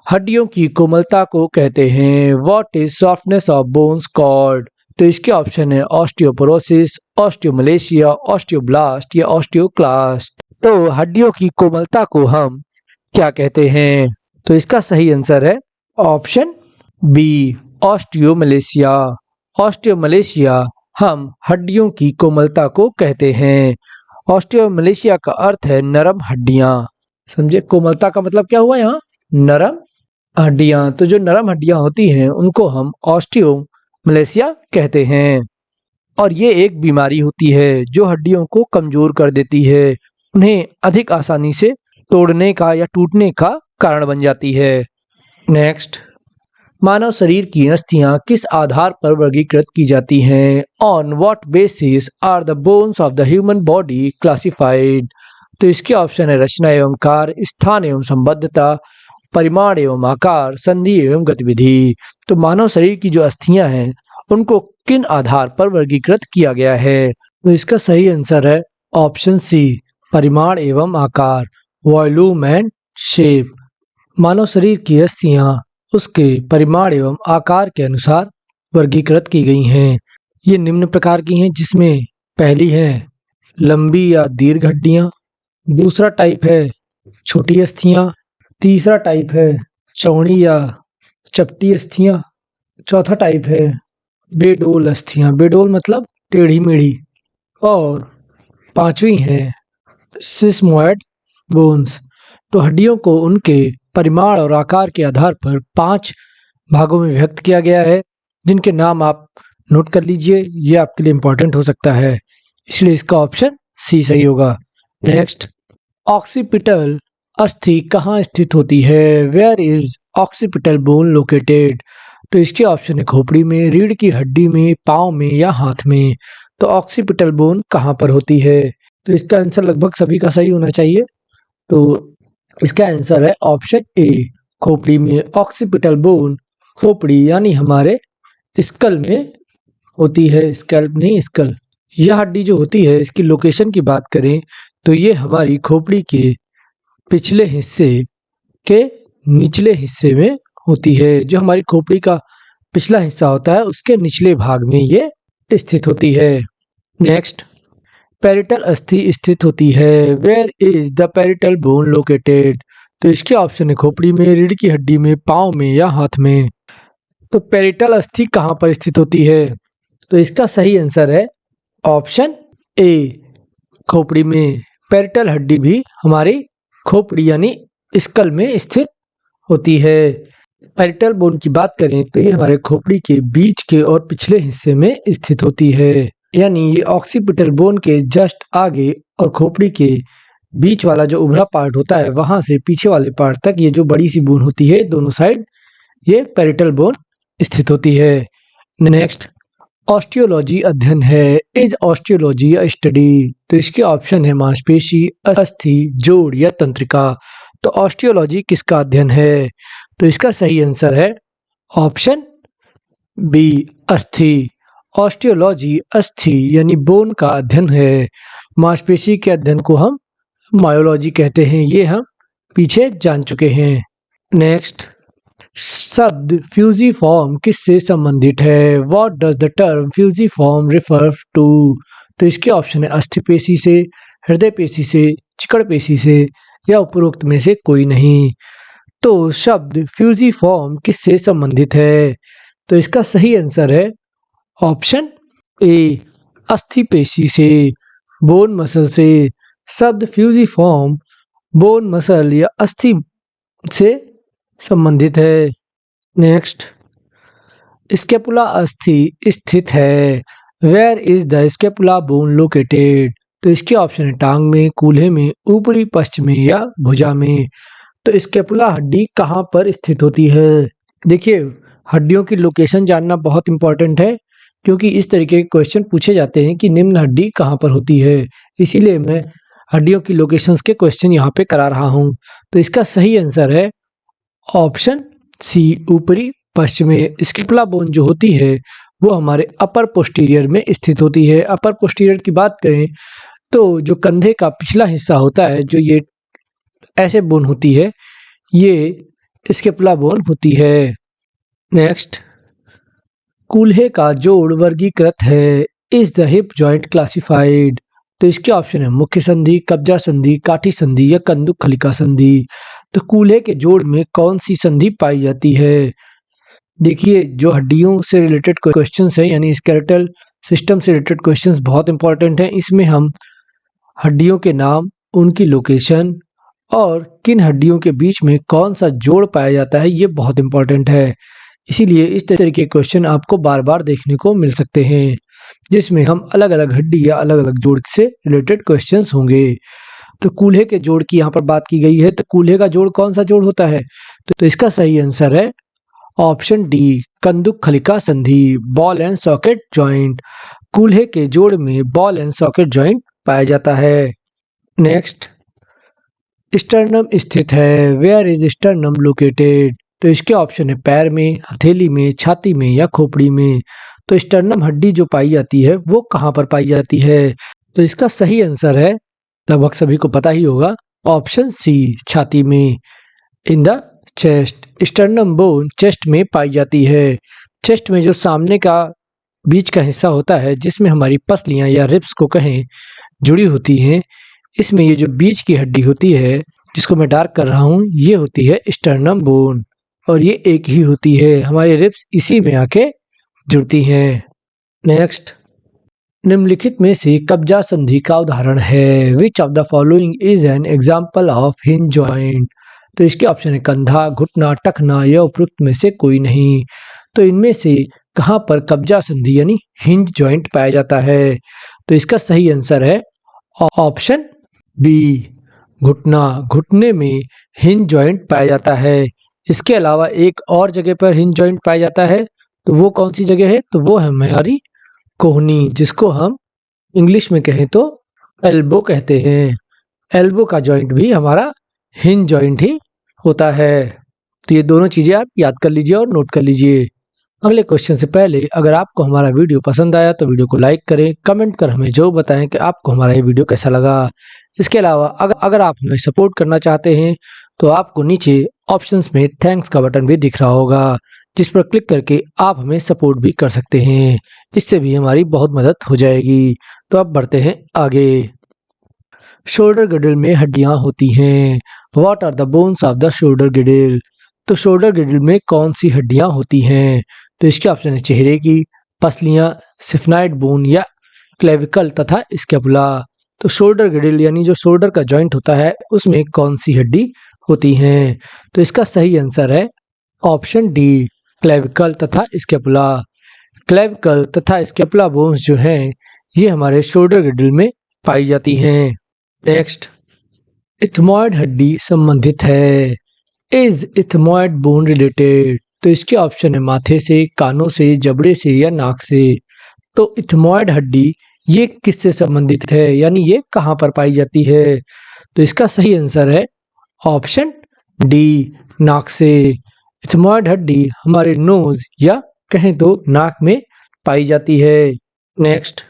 S1: हड्डियों की कोमलता को कहते हैं what is softness of bones called? तो इसके ऑप्शन है ऑस्टियोपोरोसिस, ऑस्टियोमलेशिया, ऑस्टियोब्लास्ट या ऑस्टियोक्लास्ट। तो हड्डियों की कोमलता को हम क्या कहते हैं? तो इसका सही आंसर है ऑप्शन बी, ऑस्टियोमलेशिया। ऑस्टियोमलेशिया हम हड्डियों की कोमलता को कहते हैं। ऑस्टियोमलेशिया का अर्थ है नरम हड्डियां। समझे, कोमलता का मतलब क्या हुआ यहाँ? नरम हड्डियां। तो जो नरम हड्डियां होती हैं उनको हम ऑस्टियोमलेशिया कहते हैं। और ये एक बीमारी होती है जो हड्डियों को कमजोर कर देती है, उन्हें अधिक आसानी से तोड़ने का या टूटने का कारण बन जाती है। नेक्स्ट, मानव शरीर की अस्थियां किस आधार पर वर्गीकृत की जाती हैं? On what basis are the bones of the human body classified? तो इसके ऑप्शन है रचना एवं कार्य, स्थान एवं संबद्धता, परिमाण एवं आकार, संधि एवं गतिविधि। तो मानव शरीर की जो अस्थियां हैं उनको किन आधार पर वर्गीकृत किया गया है? तो इसका सही आंसर है ऑप्शन सी, परिमाण एवं आकार, वॉल्यूम एंड शेप। मानव शरीर की अस्थियां उसके परिमाण एवं आकार के अनुसार वर्गीकृत की गई हैं। ये निम्न प्रकार की हैं, जिसमें पहली है लंबी या दीर्घ हड्डियां, दूसरा टाइप है छोटी अस्थियां, तीसरा टाइप है चौड़ी या चपटी अस्थियां, चौथा टाइप है बेडोल अस्थियां, बेडोल मतलब टेढ़ी मेढ़ी, और पांचवी है सिस्मोइड बोन्स। तो हड्डियों को उनके परिमाण और आकार के आधार पर 5 भागों में विभक्त किया गया है, जिनके नाम आप नोट कर लीजिए, ये आपके लिए इंपॉर्टेंट हो सकता है, इसलिए इसका ऑप्शन सी सही होगा। नेक्स्ट, ऑक्सीपिटल अस्थि कहाँ स्थित होती है? Where is occipital bone located? तो इसके ऑप्शन है खोपड़ी में, रीढ़ की हड्डी में, पाँव में या हाथ में। तो ऑक्सीपिटल बोन कहाँ पर होती है? तो इसका आंसर लगभग सभी का सही होना चाहिए। तो इसका आंसर है ऑप्शन ए, खोपड़ी में। ऑक्सीपिटल बोन खोपड़ी यानी हमारे स्कल में होती है, स्कैल्प नहीं स्कल। यह हड्डी जो होती है, इसकी लोकेशन की बात करें तो ये हमारी खोपड़ी के पिछले हिस्से के निचले हिस्से में होती है। जो हमारी खोपड़ी का पिछला हिस्सा होता है उसके निचले भाग में ये स्थित होती है। नेक्स्ट, पेरिटल अस्थि स्थित होती है। Where is the parietal bone located? तो इसके ऑप्शन है खोपड़ी में, रीढ़ की हड्डी में, पाँव में या हाथ में। तो पेरिटल अस्थि कहाँ पर स्थित होती है? तो इसका सही आंसर है ऑप्शन ए, खोपड़ी में। पेरिटल हड्डी भी हमारी खोपड़ी यानी स्कल में स्थित होती है। पेरिटल बोन की बात करें तो ये हमारे खोपड़ी के बीच के और पिछले हिस्से में स्थित होती है, यानी ये ऑक्सीपिटल बोन के जस्ट आगे और खोपड़ी के बीच वाला जो उभरा पार्ट होता है वहां से पीछे वाले पार्ट तक ये जो बड़ी सी बोन होती है दोनों साइड, ये पेरिटल बोन स्थित होती है। नेक्स्ट, ऑस्टियोलॉजी अध्ययन है। Is osteology a study? तो इसके ऑप्शन है मांसपेशी, अस्थि, जोड़ या तंत्रिका। तो ऑस्टियोलॉजी किसका अध्ययन है? तो इसका सही आंसर है ऑप्शन बी, अस्थि। ऑस्टियोलॉजी अस्थि यानी बोन का अध्ययन है। मांसपेशी के अध्ययन को हम मायोलॉजी कहते हैं, ये हम पीछे जान चुके हैं। नेक्स्ट, शब्द फ्यूजिफॉर्म किससे संबंधित है? What does the term fusiform refer to? तो इसके ऑप्शन है अस्थि पेशी से, हृदय पेशी से, चिकड़ पेशी से या उपरोक्त में से कोई नहीं। तो शब्द फ्यूजिफॉर्म किससे संबंधित है? तो इसका सही आंसर है ऑप्शन ए, अस्थि पेशी से, बोन मसल से। शब्द फ्यूजिफॉर्म बोन मसल या अस्थि से संबंधित है। नेक्स्ट, स्कैपुला अस्थि स्थित है। Where is the scapula bone located? तो इसके ऑप्शन है टांग में, कूल्हे में, ऊपरी पश्च में या भुजा में। तो स्कैपुला हड्डी कहाँ पर स्थित होती है? देखिए, हड्डियों की लोकेशन जानना बहुत इंपॉर्टेंट है, क्योंकि इस तरीके के क्वेश्चन पूछे जाते हैं कि निम्न हड्डी कहाँ पर होती है। इसीलिए मैं हड्डियों की लोकेशंस के क्वेश्चन यहाँ पे करा रहा हूँ। तो इसका सही आंसर है ऑप्शन सी, ऊपरी पश्च में। स्कैपुला बोन जो होती है वो हमारे अपर पोस्टीरियर में स्थित होती है। अपर पोस्टीरियर की बात करें तो जो कंधे का पिछला हिस्सा होता है, जो ये ऐसे बोन होती है, ये स्कैपुला बोन होती है। नेक्स्ट, कूल्हे का जोड़ वर्गीकृत है। Is the hip joint classified? तो इसके ऑप्शन है मुख्य संधि, कब्जा संधि, काठी संधि या कंदुक खलिका संधि। तो कूल्हे के जोड़ में कौन सी संधि पाई जाती है? देखिए, जो हड्डियों से रिलेटेड क्वेश्चंस हैं, यानी स्केलेटल सिस्टम से रिलेटेड क्वेश्चंस बहुत इंपॉर्टेंट हैं। इसमें हम हड्डियों के नाम, उनकी लोकेशन और किन हड्डियों के बीच में कौन सा जोड़ पाया जाता है, ये बहुत इंपॉर्टेंट है। इसीलिए इस तरीके के क्वेश्चन आपको बार बार देखने को मिल सकते हैं, जिसमें हम अलग अलग हड्डी या अलग अलग जोड़ से रिलेटेड क्वेश्चंस होंगे। तो कूल्हे के जोड़ की यहाँ पर बात की गई है, तो कूल्हे का जोड़ कौन सा जोड़ होता है? तो इसका सही आंसर है ऑप्शन डी, कंदुक खलिका संधि, बॉल एंड सॉकेट जॉइंट। कूल्हे के जोड़ में बॉल एंड सॉकेट जॉइंट पाया जाता है। नेक्स्ट, स्टर्नम स्थित है। Where is sternum located? तो इसके ऑप्शन है पैर में, हथेली में, छाती में या खोपड़ी में। तो स्टर्नम हड्डी जो पाई जाती है वो कहाँ पर पाई जाती है? तो इसका सही आंसर है, लगभग सभी को पता ही होगा, ऑप्शन सी, छाती में। In the chest, sternum bone chest में पाई जाती है। चेस्ट में जो सामने का बीच का हिस्सा होता है, जिसमें हमारी पसलियां या रिब्स को कहें जुड़ी होती हैं, इसमें ये जो बीच की हड्डी होती है, जिसको मैं डार्क कर रहा हूँ, ये होती है स्टर्नम बोन, और ये एक ही होती है। हमारे रिब्स इसी में आके जुड़ती हैं। नेक्स्ट, निम्नलिखित में से कब्जा संधि का उदाहरण है। Which of the following is an example of hinge joint? तो इसके ऑप्शन है कंधा, घुटना, टखना या उपरोक्त में से कोई नहीं। तो इनमें से कहाँ पर कब्जा संधि यानी हिंज जॉइंट पाया जाता है? तो इसका सही आंसर है ऑप्शन बी, घुटना। घुटने में हिंज जॉइंट पाया जाता है। इसके अलावा एक और जगह पर हिंज जॉइंट पाया जाता है, तो वो कौन सी जगह है? तो वो है हमारी कोहनी, जिसको हम इंग्लिश में कहें तो एल्बो कहते हैं। एल्बो का जॉइंट भी हमारा हिंज जॉइंट ही होता है। तो ये दोनों चीजें आप याद कर लीजिए और नोट कर लीजिए। अगले क्वेश्चन से पहले अगर आपको हमारा वीडियो पसंद आया तो वीडियो को लाइक करें, कमेंट कर हमें जो बताएं कि आपको हमारा ये वीडियो कैसा लगा। इसके अलावा अगर आप हमें सपोर्ट करना चाहते हैं तो आपको नीचे ऑप्शंस में थैंक्स का बटन भी दिख रहा होगा, जिस पर क्लिक करके आप हमें सपोर्ट भी कर सकते हैं। इससे भी हमारी बहुत मदद हो जाएगी। तो अब बढ़ते हैं आगे। शोल्डर गिडल में हड्डियां होती हैं। What are the bones of the shoulder girdle? तो शोल्डर गिडल में कौन सी हड्डियां होती हैं? तो इसके ऑप्शन है चेहरे की, पसलियां, सिफनाइड बोन या क्लेविकल तथा स्कैपुला। तो शोल्डर गिडल यानी जो शोल्डर का जॉइंट होता है, उसमें कौन सी हड्डी होती हैं? तो इसका सही आंसर है ऑप्शन डी, क्लेविकल तथा स्कैपुला। क्लेविकल तथा स्कैपुला बोन्स जो हैं, ये हमारे शोल्डर गिडल में पाई जाती हैं। नेक्स्ट, इथमॉइड हड्डी संबंधित है। Is ethmoid bone related? तो इसके ऑप्शन है माथे से, कानों से, जबड़े से या नाक से। तो इथमॉइड हड्डी ये किससे संबंधित है, यानी ये कहाँ पर पाई जाती है? तो इसका सही आंसर है ऑप्शन डी, नाक से। इथमॉइड हड्डी हमारे नोज या कहें तो नाक में पाई जाती है। नेक्स्ट,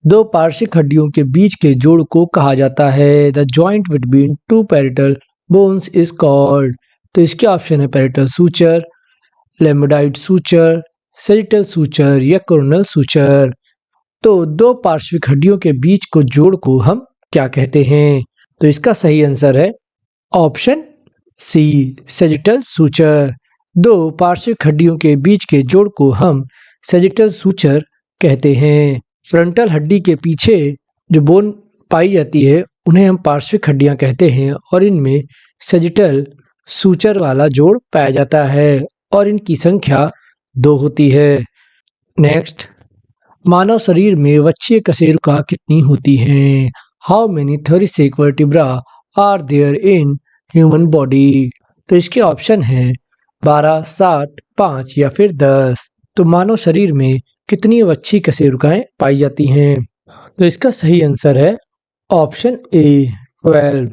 S1: दो पार्श्विक हड्डियों के बीच के जोड़ को कहा जाता है। The joint between two parietal bones is called. तो इसके ऑप्शन है parietal suture, lambdoid suture, sagittal suture या कोरोनल सूचर। तो दो पार्श्विक हड्डियों के बीच को जोड़ को हम क्या कहते हैं? तो इसका सही आंसर है ऑप्शन सी, सेजिटल सूचर। दो पार्श्विक हड्डियों के बीच के जोड़ को हम सेजिटल सूचर कहते हैं। फ्रंटल हड्डी के पीछे जो बोन पाई जाती है उन्हें हम पार्श्विक हड्डियां कहते हैं और इनमें सजिटल सूचर वाला जोड़ पाया जाता है और इनकी संख्या 2 होती है। नेक्स्ट, मानव शरीर में वक्षीय कशेरुका कितनी होती हैं? How many thoracic vertebra are there in human body? तो इसके ऑप्शन हैं 12, 7, 5 या फिर 10। तो मानव शरीर में कितनी वक्षीय कशेरुकाएं पाई जाती हैं? तो इसका सही आंसर है ऑप्शन ए 12।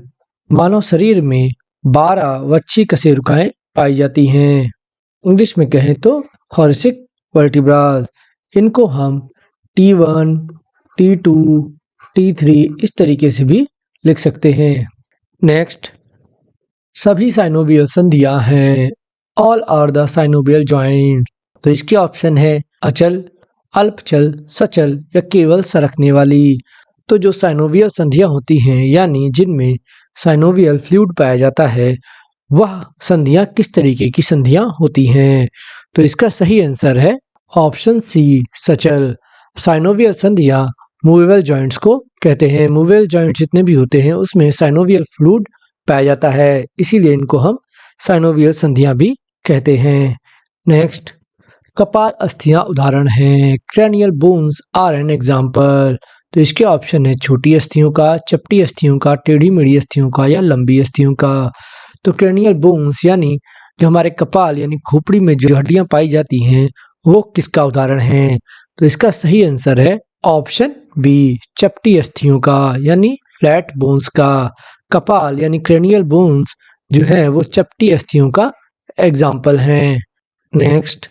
S1: मानव शरीर में 12 वक्षीय कशेरुकाएं पाई जाती हैं। इंग्लिश में कहें तो थोरैसिक वर्टिब्रास। इनको हम T1, T2, T3 इस तरीके से भी लिख सकते हैं। नेक्स्ट, सभी साइनोवियल संधियां हैं। All are the synovial joint. तो इसके ऑप्शन है अचल, अल्पचल, सचल या केवल सरकने वाली। तो जो साइनोवियल संधियां होती हैं यानी जिनमें साइनोवियल फ्लूइड पाया जाता है वह संधियां किस तरीके की संधियां होती हैं? तो इसका सही आंसर है ऑप्शन सी सचल। साइनोवियल संधियां मूवेबल जॉइंट्स को कहते हैं। मूवेबल जॉइंट जितने भी होते हैं उसमें साइनोवियल फ्लूइड पाया जाता है, इसीलिए इनको हम साइनोवियल संधियां भी कहते हैं। नेक्स्ट, कपाल अस्थियां उदाहरण हैं। Cranial bones are an example. तो इसके ऑप्शन है छोटी अस्थियों का, चपटी अस्थियों का, टेढ़ी मेढ़ी अस्थियों का या लंबी अस्थियों का। तो क्रैनियल बोन्स यानी जो हमारे कपाल यानी खोपड़ी में जो हड्डियां पाई जाती हैं वो किसका उदाहरण है? तो इसका सही आंसर है ऑप्शन बी चपटी अस्थियों का यानी फ्लैट बोन्स का। कपाल यानी क्रैनियल बोन्स जो है वो चपटी अस्थियों का एग्जाम्पल हैं। नेक्स्ट,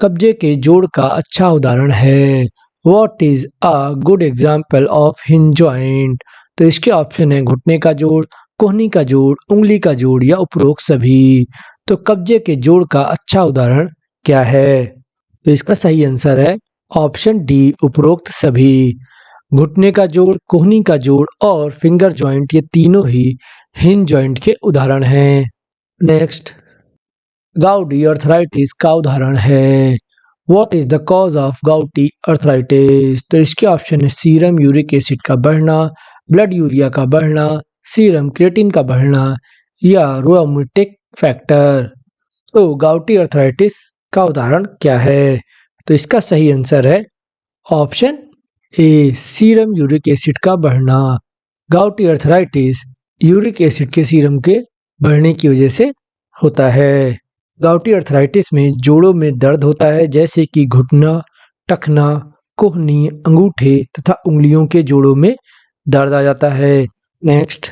S1: कब्जे के जोड़ का अच्छा उदाहरण है। What is a good example of hinge joint? तो इसके ऑप्शन है घुटने का जोड़, कोहनी का जोड़, उंगली का जोड़ या उपरोक्त सभी। तो कब्जे के जोड़ का अच्छा उदाहरण क्या है? तो इसका सही आंसर है ऑप्शन डी उपरोक्त सभी। घुटने का जोड़, कोहनी का जोड़ और फिंगर जॉइंट ये तीनों ही हिंज जॉइंट के उदाहरण हैं। नेक्स्ट, गाउटी अर्थराइटिस का उदाहरण है। What is the cause of gouty arthritis? तो इसके ऑप्शन है सीरम यूरिक एसिड का बढ़ना, ब्लड यूरिया का बढ़ना, सीरम क्रिएटिन का बढ़ना या रोमेटिक फैक्टर। तो गाउटी अर्थराइटिस का उदाहरण क्या है? तो इसका सही आंसर है option A serum uric acid का बढ़ना। गाउटी अर्थराइटिस यूरिक एसिड के सीरम के बढ़ने की वजह से होता है। गाउटी अर्थराइटिस में जोड़ों में दर्द होता है जैसे कि घुटना, टखना, कोहनी, अंगूठे तथा उंगलियों के जोड़ों में दर्द आ जाता है। नेक्स्ट,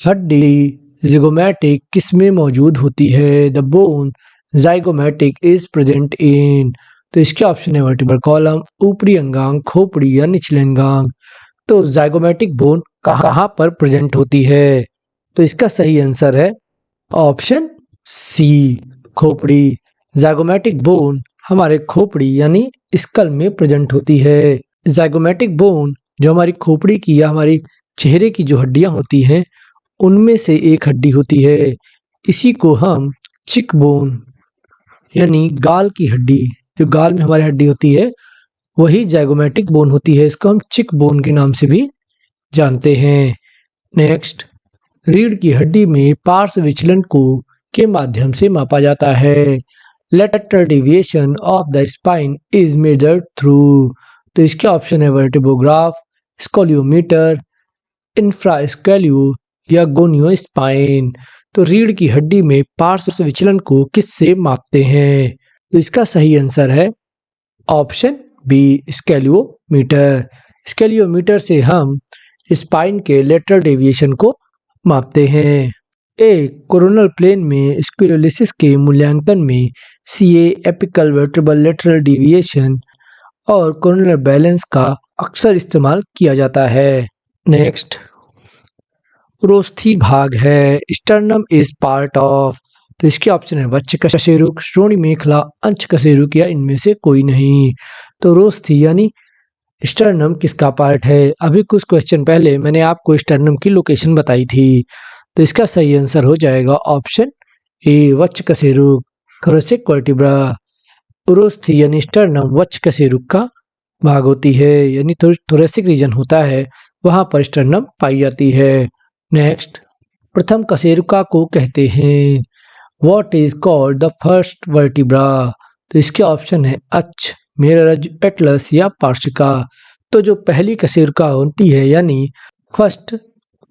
S1: हड्डी ज़िगोमैटिक किस में मौजूद होती है? The bone zygomatic is present in. तो इसके ऑप्शन है वर्टिब्रल कॉलम, ऊपरी अंगांग, खोपड़ी या निचले अंगांग। तो ज़ाइगोमैटिक बोन कहाँ पर प्रेजेंट होती है? तो इसका सही आंसर है ऑप्शन सी खोपड़ी। ज़ाइगोमैटिक बोन हमारे खोपड़ी यानी स्कल में प्रेजेंट होती है। ज़ाइगोमैटिक बोन जो हमारी खोपड़ी की या हमारी चेहरे की जो हड्डियां होती हैं उनमें से एक हड्डी होती है। इसी को हम चिक बोन यानी गाल की हड्डी, जो गाल में हमारी हड्डी होती है वही ज़ाइगोमैटिक बोन होती है। इसको हम चिक बोन के नाम से भी जानते हैं। नेक्स्ट, रीढ़ की हड्डी में पार्श्व विचलन को के माध्यम से मापा जाता है। Lateral deviation of the spine is measured through. तो इसके ऑप्शन है वर्टिब्रोग्राफ, स्कोलियोमीटर, इंफ्रास्केल्यू या गोनियो स्पाइन। तो रीढ़ की हड्डी में पार्श्व विचलन को किससे मापते हैं? तो इसका सही आंसर है ऑप्शन बी स्केलियोमीटर। स्केलियोमीटर से हम स्पाइन के लेटरल डेविएशन को मापते हैं। एक कोरोनल प्लेन में स्क्लेरोसिस के मूल्यांकन में CA, apical vertebral lateral deviation और कोरोनल बैलेंस का अक्सर इस्तेमाल किया जाता है। नेक्स्ट, उरोस्थी भाग है। Sternum is part of. तो इसके ऑप्शन है वक्ष कशेरुक, श्रोणि मेखला, अंश कशेरुक या इनमें से कोई नहीं। तो उरोस्थी यानी स्टर्नम किसका पार्ट है? अभी कुछ क्वेश्चन पहले मैंने आपको स्टर्नम की लोकेशन बताई थी। तो इसका सही आंसर हो जाएगा ऑप्शन ए वक्ष कशेरुक, थोरैसिक वर्टिब्रा। उरोस्थी यानी स्टर्नम वक्ष कशेरुक का भाग होती है, यानी थोरेसिक रीजन होता है, वहां पर स्टर्नम पाई जाती है। नेक्स्ट, प्रथम कशेरुका को कहते हैं। What is called the first vertebra? तो इसके ऑप्शन है अक्ष, मेरुरज्जु, एटलस या पार्श्विका। तो जो पहली कशेरुका होती है यानी फर्स्ट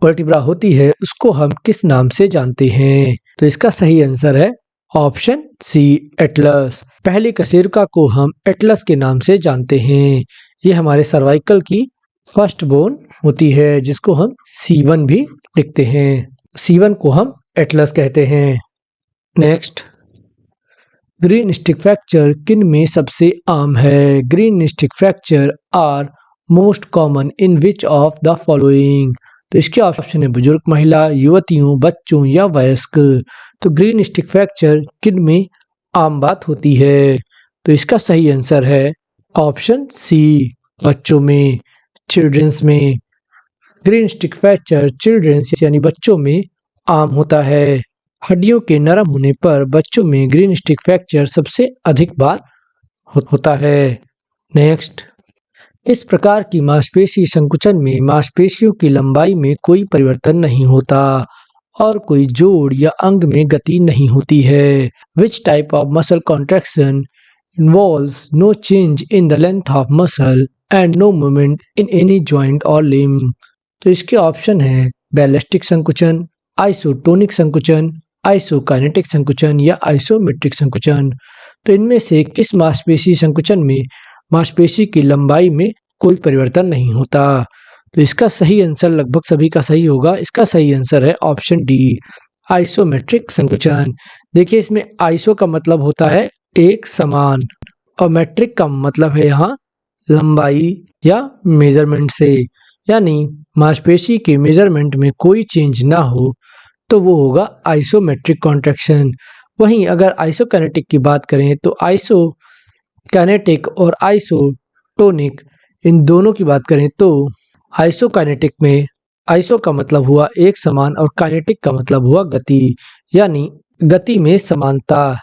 S1: वर्टिब्रा होती है, उसको हम किस नाम से जानते हैं? तो इसका सही आंसर है ऑप्शन सी, एटलस। पहली कशेरुका को हम एटलस के नाम से जानते हैं। ये हमारे सर्वाइकल की फर्स्ट बोन होती है, जिसको हम C1 भी लिखते हैं। C1 को हम एटलस कहते हैं। नेक्स्ट, ग्रीन स्टिक फ्रैक्चर किन में सबसे आम है? Green stick fracture are most common in which of the following? तो इसके ऑप्शन है बुजुर्ग महिला, युवतियों, बच्चों या वयस्क। तो ग्रीन स्टिक फ्रैक्चर किन में आम बात होती है? तो इसका सही आंसर है ऑप्शन सी, बच्चों में, चिल्ड्रंस में। ग्रीन स्टिक फ्रैक्चर चिल्ड्रंस यानी बच्चों में आम होता है। हड्डियों के नरम होने पर बच्चों में ग्रीन स्टिक फ्रैक्चर सबसे अधिक बार होता है। नेक्स्ट, इस प्रकार की मांसपेशी संकुचन में मांसपेशियों की लंबाई में कोई परिवर्तन नहीं होता और कोई जोड़ या अंग में गति नहीं होती है। Which type of muscle contraction involves no change in the length of muscle and no movement in any joint or limb? तो इसके ऑप्शन है बैलिस्टिक संकुचन, आइसोटोनिक संकुचन, आइसोकाइनेटिक संकुचन या आइसोमेट्रिक संकुचन। तो इनमें से किस मांसपेशी संकुचन में मांसपेशी की लंबाई में कोई परिवर्तन नहीं होता? तो इसका सही आंसर लगभग सभी का सही होगा। इसका सही आंसर है ऑप्शन डी, आइसोमेट्रिक संकुचन। देखिए, इसमें आइसो का मतलब होता है एक समान और मैट्रिक का मतलब है यहाँ लंबाई या मेजरमेंट से, यानी मांसपेशी के मेजरमेंट में कोई चेंज ना हो तो वो होगा आइसोमेट्रिक कॉन्ट्रैक्शन। वहीं अगर आइसोकाइनेटिक की बात करें तो आइसोकाइनेटिक और आइसोटोनिक, इन दोनों की बात करें तो आइसोकाइनेटिक में आइसो का मतलब हुआ एक समान और काइनेटिक का मतलब हुआ गति, यानी गति में समानता,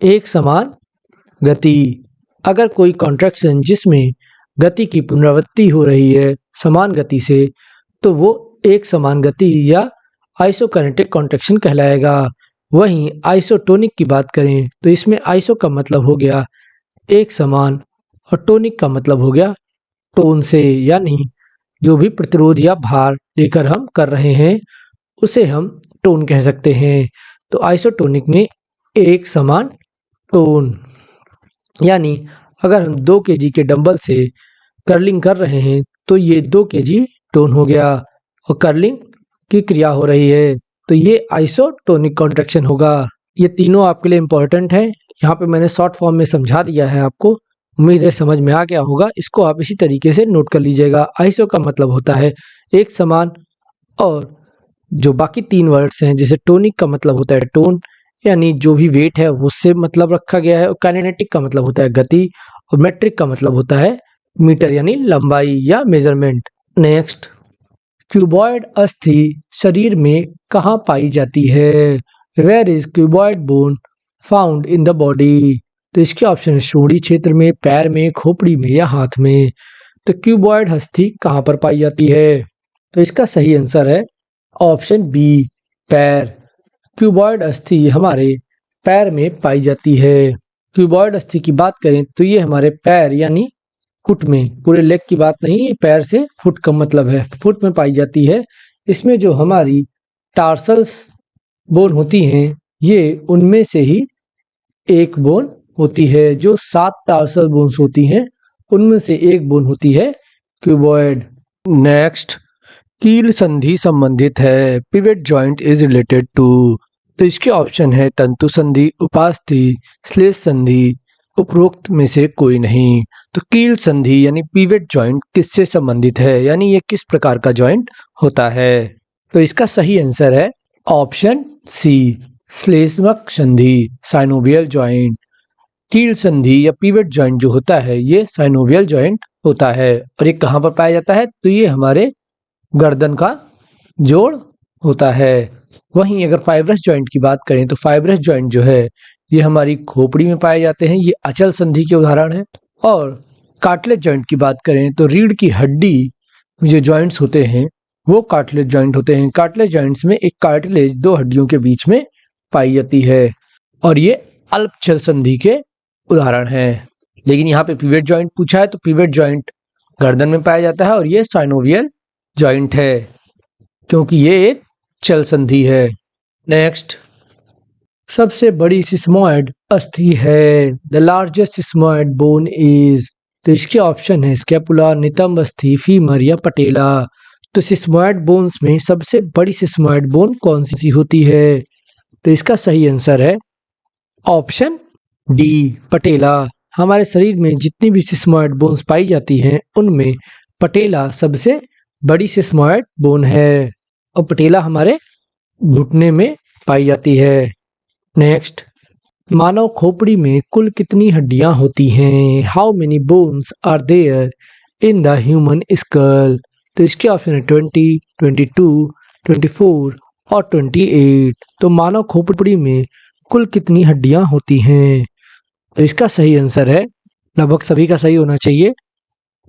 S1: एक समान गति। अगर कोई कॉन्ट्रैक्शन जिसमें गति की पुनरावृत्ति हो रही है समान गति से, तो वो एक समान गति या आइसोकाइनेटिक कॉन्ट्रैक्शन कहलाएगा। वहीं आइसोटोनिक की बात करें तो इसमें आइसो का मतलब हो गया एक समान और टोनिक का मतलब हो गया टोन से, यानी जो भी प्रतिरोध या भार लेकर हम कर रहे हैं उसे हम टोन कह सकते हैं। तो आइसोटोनिक में एक समान टोन, यानी अगर हम 2 kg के डंबल से कर्लिंग कर रहे हैं तो ये 2 kg टोन हो गया और कर्लिंग की क्रिया हो रही है, तो ये आइसोटोनिक कॉन्ट्रैक्शन होगा। ये तीनों आपके लिए इंपॉर्टेंट है। यहाँ पे मैंने शॉर्ट फॉर्म में समझा दिया है आपको, उम्मीद है समझ में आ गया होगा। इसको आप इसी तरीके से नोट कर लीजिएगा। आइसो का मतलब होता है एक समान, और जो बाकी 3 वर्ड्स हैं जैसे टोनिक का मतलब होता है टोन, यानी जो भी वेट है उससे मतलब रखा गया है, और काइनेटिक का मतलब होता है गति, और मेट्रिक का मतलब होता है मीटर यानी लंबाई या मेजरमेंट। नेक्स्ट, क्यूबॉइड अस्थि शरीर में कहाँ पाई जाती है? Where is cuboid bone found in the body? तो इसके ऑप्शन है शोड़ी क्षेत्र में, पैर में, खोपड़ी में या हाथ में। तो क्यूबॉइड अस्थि कहाँ पर पाई जाती है? तो इसका सही आंसर है ऑप्शन बी, पैर। क्यूबॉइड अस्थि हमारे पैर में पाई जाती है। क्यूबॉइड अस्थि की बात करें तो ये हमारे पैर यानी फुट में, पूरे लेग की बात नहीं, ये पैर से फुट का मतलब है, फुट में पाई जाती है। इसमें जो हमारी टार्सल्स बोन होती हैं ये उनमें से ही एक बोन होती है। जो 7 टार्सल बोन्स होती हैं उनमें से एक बोन होती है क्यूबॉइड। नेक्स्ट, कील संधि संबंधित है। Pivot joint is related to? तो इसके ऑप्शन है तंतु संधि, उपास्थि, श्लेष संधि, उपरोक्त में से कोई नहीं। तो कील संधि यानी पिवेट जॉइंट किससे संबंधित है, यानी ये किस प्रकार का जॉइंट होता है? तो इसका सही आंसर है ऑप्शन सी, श्लेष्मक संधि, साइनोवियल जॉइंट। कील संधि या पिवेट जॉइंट जो होता है ये साइनोवियल जॉइंट होता है, और ये कहाँ पर पाया जाता है? तो ये हमारे गर्दन का जोड़ होता है। वहीं अगर फाइब्रस जॉइंट की बात करें तो फाइब्रस जॉइंट जो है ये हमारी खोपड़ी में पाए जाते हैं, ये अचल संधि के उदाहरण है। और कार्टिलेज जॉइंट की बात करें तो रीढ़ की हड्डी में जो जॉइंट्स होते हैं वो कार्टिलेज जॉइंट होते हैं। कार्टिलेज जॉइंट्स में एक कार्टिलेज दो हड्डियों के बीच में पाई जाती है और ये अल्पचल संधि के उदाहरण हैं। लेकिन यहाँ पे पिवेट जॉइंट पूछा है तो पिवेट जॉइंट गर्दन में पाया जाता है और ये साइनोवियल जॉइंट है क्योंकि ये एक चल संधि है। नेक्स्ट, सबसे बड़ी सिस्मोइड अस्थि है। The largest sesamoid bone is, तो इसके ऑप्शन है स्कैपुला, नितंब अस्थि, फीमर या पटेला। तो सिस्मोइड बोन्स में सबसे बड़ी सिस्मोइड बोन कौन सी होती है? तो इसका सही आंसर है ऑप्शन डी, पटेला। हमारे शरीर में जितनी भी सिस्मोइड बोन्स पाई जाती हैं उनमें पटेला सबसे बड़ी सिस्मोइड बोन है और पटेला हमारे घुटने में पाई जाती है। नेक्स्ट, मानव खोपड़ी में कुल कितनी हड्डियां होती हैं? How many bones are there in the human skull? तो इसके ऑप्शन है 20, 22, 24 और 28। तो मानव खोपड़ी में कुल कितनी हड्डियां होती हैं? तो इसका सही आंसर है, लगभग सभी का सही होना चाहिए,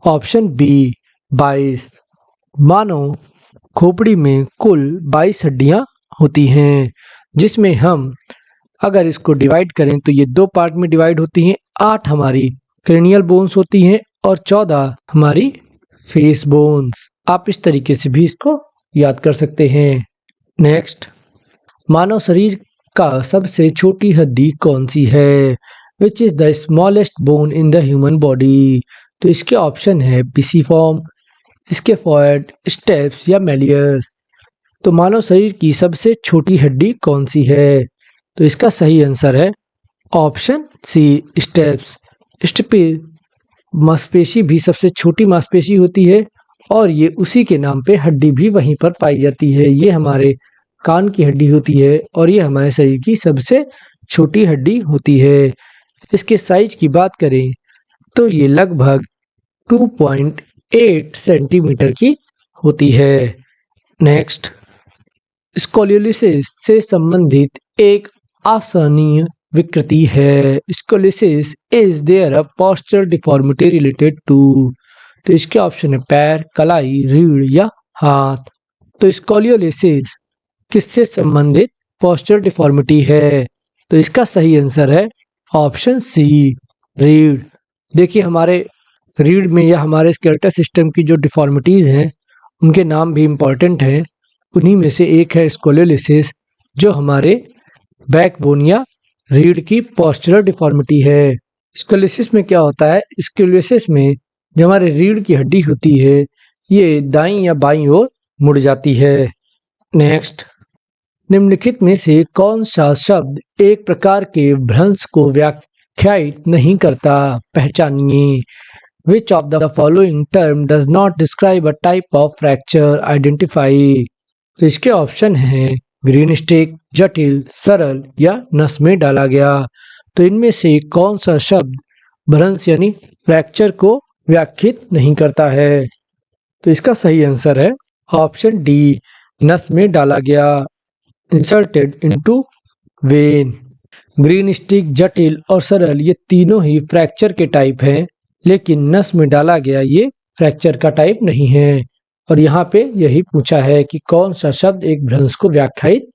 S1: ऑप्शन बी 22। मानव खोपड़ी में कुल 22 हड्डियां होती हैं जिसमें हम अगर इसको डिवाइड करें तो ये दो पार्ट में डिवाइड होती हैं। 8 हमारी क्रेनियल बोन्स होती हैं और 14 हमारी फेस बोन्स। आप इस तरीके से भी इसको याद कर सकते हैं। नेक्स्ट, मानव शरीर का सबसे छोटी हड्डी कौन सी है? Which is the smallest bone in the human body? तो इसके ऑप्शन है पिसिफॉर्म, स्केफॉइड, स्टेप्स या मेलियस। तो मानव शरीर की सबसे छोटी हड्डी कौन सी है? तो इसका सही आंसर है ऑप्शन सी, स्टेप्स। स्टेपिस मांसपेशी भी सबसे छोटी मांसपेशी होती है और ये उसी के नाम पे हड्डी भी वहीं पर पाई जाती है। ये हमारे कान की हड्डी होती है और ये हमारे शरीर की सबसे छोटी हड्डी होती है। इसके साइज की बात करें तो ये लगभग 2.8 सेंटीमीटर की होती है। नेक्स्ट, स्कोलियोसिस से संबंधित एक असहनीय विकृति है। Scoliosis is there a postural deformity related to? तो इसके ऑप्शन है पैर, कलाई, रीढ़ या हाथ। तो स्कोलियोसिस किससे संबंधित पोस्चरल डिफॉर्मिटी है? तो इसका सही आंसर है ऑप्शन सी, रीढ़। देखिए हमारे रीढ़ में या हमारे स्केलेटल सिस्टम की जो डिफॉर्मिटीज हैं उनके नाम भी इम्पॉर्टेंट हैं। उन्हीं में से एक है स्कोलियोसिस जो हमारे बैकबोन या रीढ़ की पोस्चरल डिफॉर्मिटी है। स्कोलियोसिस में क्या होता है? स्कोलियोसिस में जो हमारे रीढ़ की हड्डी होती है ये दाईं या बाईं ओर मुड़ जाती है। नेक्स्ट, निम्नलिखित में से कौन सा शब्द एक प्रकार के भ्रंश को व्याख्यायित नहीं करता? पहचानिए। Which of the following term does not describe a type of fracture? Identify। तो इसके ऑप्शन हैं ग्रीन स्टिक, जटिल, सरल या नस में डाला गया। तो इनमें से कौन सा शब्द भ्रंश यानी फ्रैक्चर को व्याख्यायित नहीं करता है? तो इसका सही आंसर है ऑप्शन डी, नस में डाला गया, inserted into when. Green stick, जटिल और सरल ये तीनों ही फ्रैक्चर के टाइप हैं लेकिन नस में डाला गया ये फ्रैक्चर का टाइप नहीं है। और यहाँ पे यही पूछा है कि कौन सा शब्द एक भ्रंश को व्याख्यायित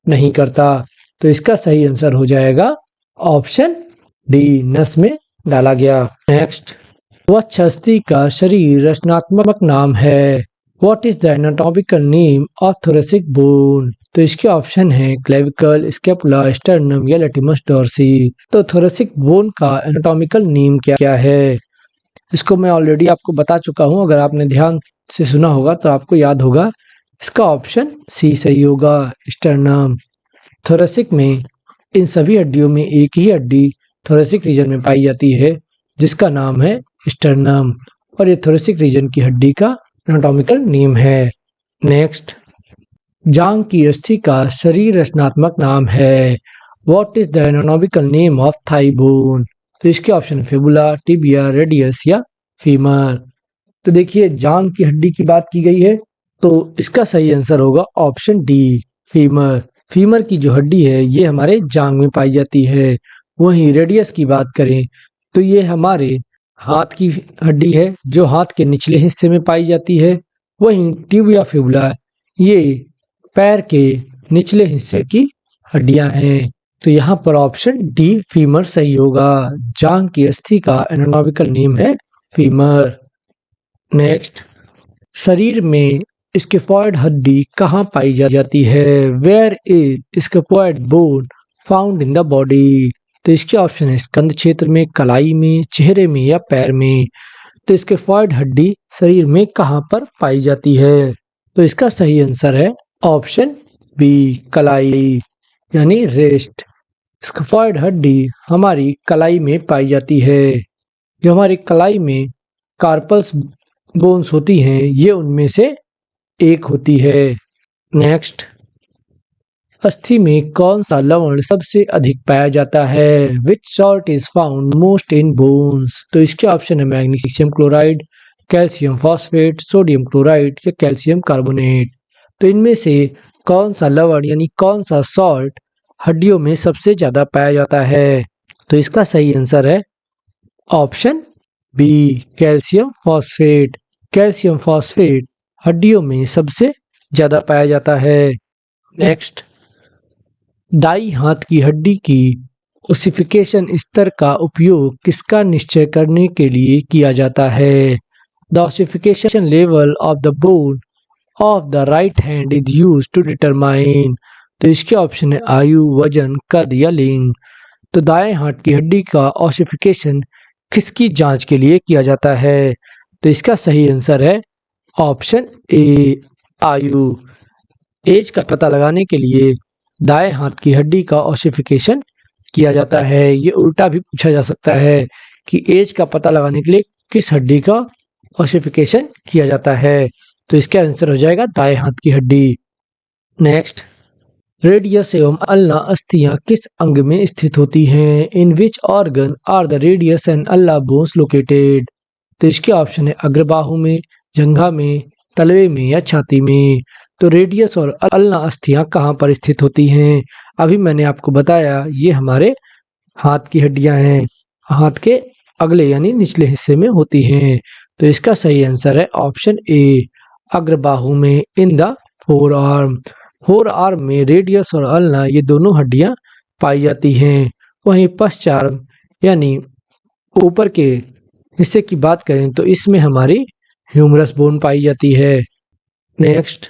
S1: नहीं करता। तो इसका सही आंसर हो जाएगा ऑप्शन डी, नस में डाला गया। नेक्स्ट, वक्ष अस्थि का शरीर रचनात्मक नाम है। What is the anatomical name of thoracic bone? तो इसके ऑप्शन है क्लेविकल, स्कैपुला, स्टर्नम या लेटिमस डॉर्सी। तो थोरेसिक बोन का एनाटॉमिकल नेम क्या है? इसको मैं ऑलरेडी आपको बता चुका हूं, अगर आपने ध्यान से सुना होगा तो आपको याद होगा। इसका ऑप्शन सी सही होगा, स्टर्नम। थोरेसिक में इन सभी हड्डियों में एक ही हड्डी थोरेसिक रीजन में पाई जाती है जिसका नाम है स्टर्नम और ये थोरेसिक रीजन की हड्डी का एनाटॉमिकल नेम है। नेक्स्ट, जांघ की अस्थि का शरीर रचनात्मक नाम है। What is the anatomical name of thigh bone? तो इसके ऑप्शन फिबुला, टिबिया, रेडियस या फीमर। तो देखिए जांघ की हड्डी की बात की गई है तो इसका सही आंसर होगा ऑप्शन डी, फीमर। फीमर की जो हड्डी है ये हमारे जांघ में पाई जाती है। वहीं रेडियस की बात करें तो ये हमारे हाथ की हड्डी है जो हाथ के निचले हिस्से में पाई जाती है। वहीं टिबिया फिबुला ये पैर के निचले हिस्से की हड्डियां हैं। तो यहाँ पर ऑप्शन डी फीमर सही होगा। जांघ की अस्थि का एनाटॉमिकल नेम है फीमर। नेक्स्ट, शरीर में स्केफॉइड हड्डी कहाँ पाई जाती है? Where is scaphoid bone found in the body? तो इसके ऑप्शन है स्कंद क्षेत्र में, कलाई में, चेहरे में या पैर में। तो स्केफॉइड हड्डी शरीर में कहाँ पर पाई जाती है? तो इसका सही आंसर है ऑप्शन बी, कलाई यानी रेस्ट। स्केफॉइड हड्डी हमारी कलाई में पाई जाती है। जो हमारी कलाई में कार्पल्स बोन्स होती हैं ये उनमें से एक होती है। नेक्स्ट, अस्थि में कौन सा लवण सबसे अधिक पाया जाता है? Which salt is found most in bones? तो इसके ऑप्शन है magnesium chloride, calcium phosphate, sodium chloride या कैल्शियम कार्बोनेट। तो इनमें से कौन सा लवण यानी कौन सा सॉल्ट हड्डियों में सबसे ज्यादा पाया जाता है? तो इसका सही आंसर है option B, calcium phosphate. Calcium phosphate हड्डियों में सबसे ज्यादा पाया जाता है। नेक्स्ट, दाई हाथ की हड्डी की ओसिफिकेशन स्तर का उपयोग किसका निश्चय करने के लिए किया जाता है? The ossification level of the bone of the right hand is used to determine. तो इसके ऑप्शन है आयु, वजन, कद या लिंग। तो दाएं हाथ की हड्डी का ओसिफिकेशन किसकी जांच के लिए किया जाता है? तो इसका सही आंसर है ऑप्शन ए, आयु। एज का पता लगाने के लिए दाएं हाथ की हड्डी का ओसिफिकेशन किया जाता है। ये उल्टा भी पूछा जा सकता है कि एज का पता लगाने के लिए किस हड्डी का ओसिफिकेशन किया जाता है? तो इसका आंसर हो जाएगा दाएं हाथ की हड्डी। नेक्स्ट, रेडियस एवं अल्ना अस्थियां किस अंग में स्थित होती हैं? In which organ are the radius and ulna bones located? तो इसके ऑप्शन है अग्रबाहु में, जंघा में, तलवे में या छाती में। तो रेडियस और अल्ना अस्थियां कहाँ पर स्थित होती हैं? अभी मैंने आपको बताया ये हमारे हाथ की हड्डियां हैं, हाथ के अगले यानी निचले हिस्से में होती हैं। तो इसका सही आंसर है ऑप्शन ए, अग्रबाहु में, in the four arm. Four arm में रेडियस और अल्ना ये दोनों हड्डियां पाई जाती हैं। वहीं पश्चार्म यानी ऊपर के हिस्से की बात करें तो इसमें हमारी ह्यूमरस बोन पाई जाती है। नेक्स्ट,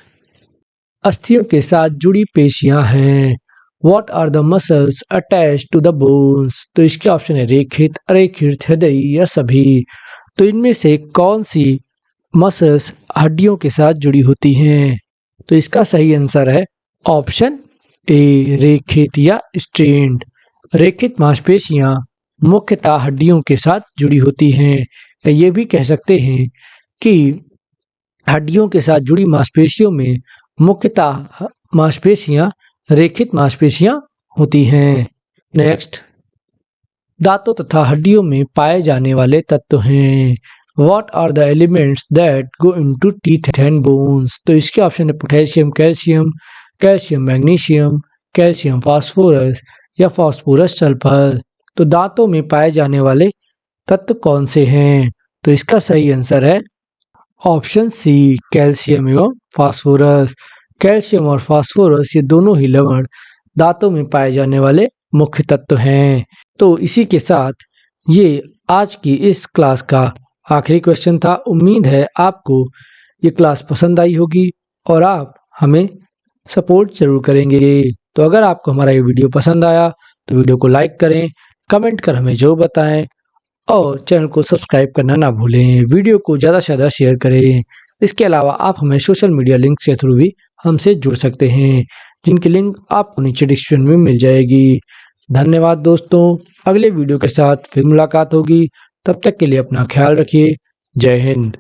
S1: अस्थियों के साथ जुड़ी पेशियां हैं। What are the muscles attach to the bones? तो इसके ऑप्शन है रेखित, अरेखित, हृदय या सभी। तो इनमें से कौन सी मसल्स हड्डियों के साथ जुड़ी होती हैं? तो इसका सही आंसर है ऑप्शन ए, रेखित या स्ट्रेन्ड। रेखित मांसपेशियां मुख्यतः हड्डियों के साथ जुड़ी होती हैं। या ये भी कह सकते हैं कि हड्डियों के साथ जुड़ी मांसपेशियों में मुख्यतः मांसपेशियां रेखित मांसपेशियां होती हैं। नेक्स्ट, दांतों तथा हड्डियों में पाए जाने वाले तत्व हैं। What are the elements that go into teeth and bones? तो इसके ऑप्शन है potassium calcium, calcium magnesium, calcium phosphorus या फास्फोरस सल्फर। तो दांतों में पाए जाने वाले तत्व कौन से हैं? तो इसका सही आंसर है ऑप्शन सी, कैल्शियम एवं फास्फोरस। कैल्शियम और फास्फोरस ये दोनों ही लवण दांतों में पाए जाने वाले मुख्य तत्व हैं। तो इसी के साथ ये आज की इस क्लास का आखिरी क्वेश्चन था। उम्मीद है आपको ये क्लास पसंद आई होगी और आप हमें सपोर्ट जरूर करेंगे। तो अगर आपको हमारा ये वीडियो पसंद आया तो वीडियो को लाइक करें, कमेंट कर हमें जो बताएं और चैनल को सब्सक्राइब करना ना भूलें। वीडियो को ज़्यादा से ज़्यादा शेयर करें। इसके अलावा आप हमें सोशल मीडिया लिंक के थ्रू भी हमसे जुड़ सकते हैं, जिनकी लिंक आपको नीचे डिस्क्रिप्शन में मिल जाएगी। धन्यवाद दोस्तों, अगले वीडियो के साथ फिर मुलाकात होगी। तब तक के लिए अपना ख्याल रखिए। जय हिंद।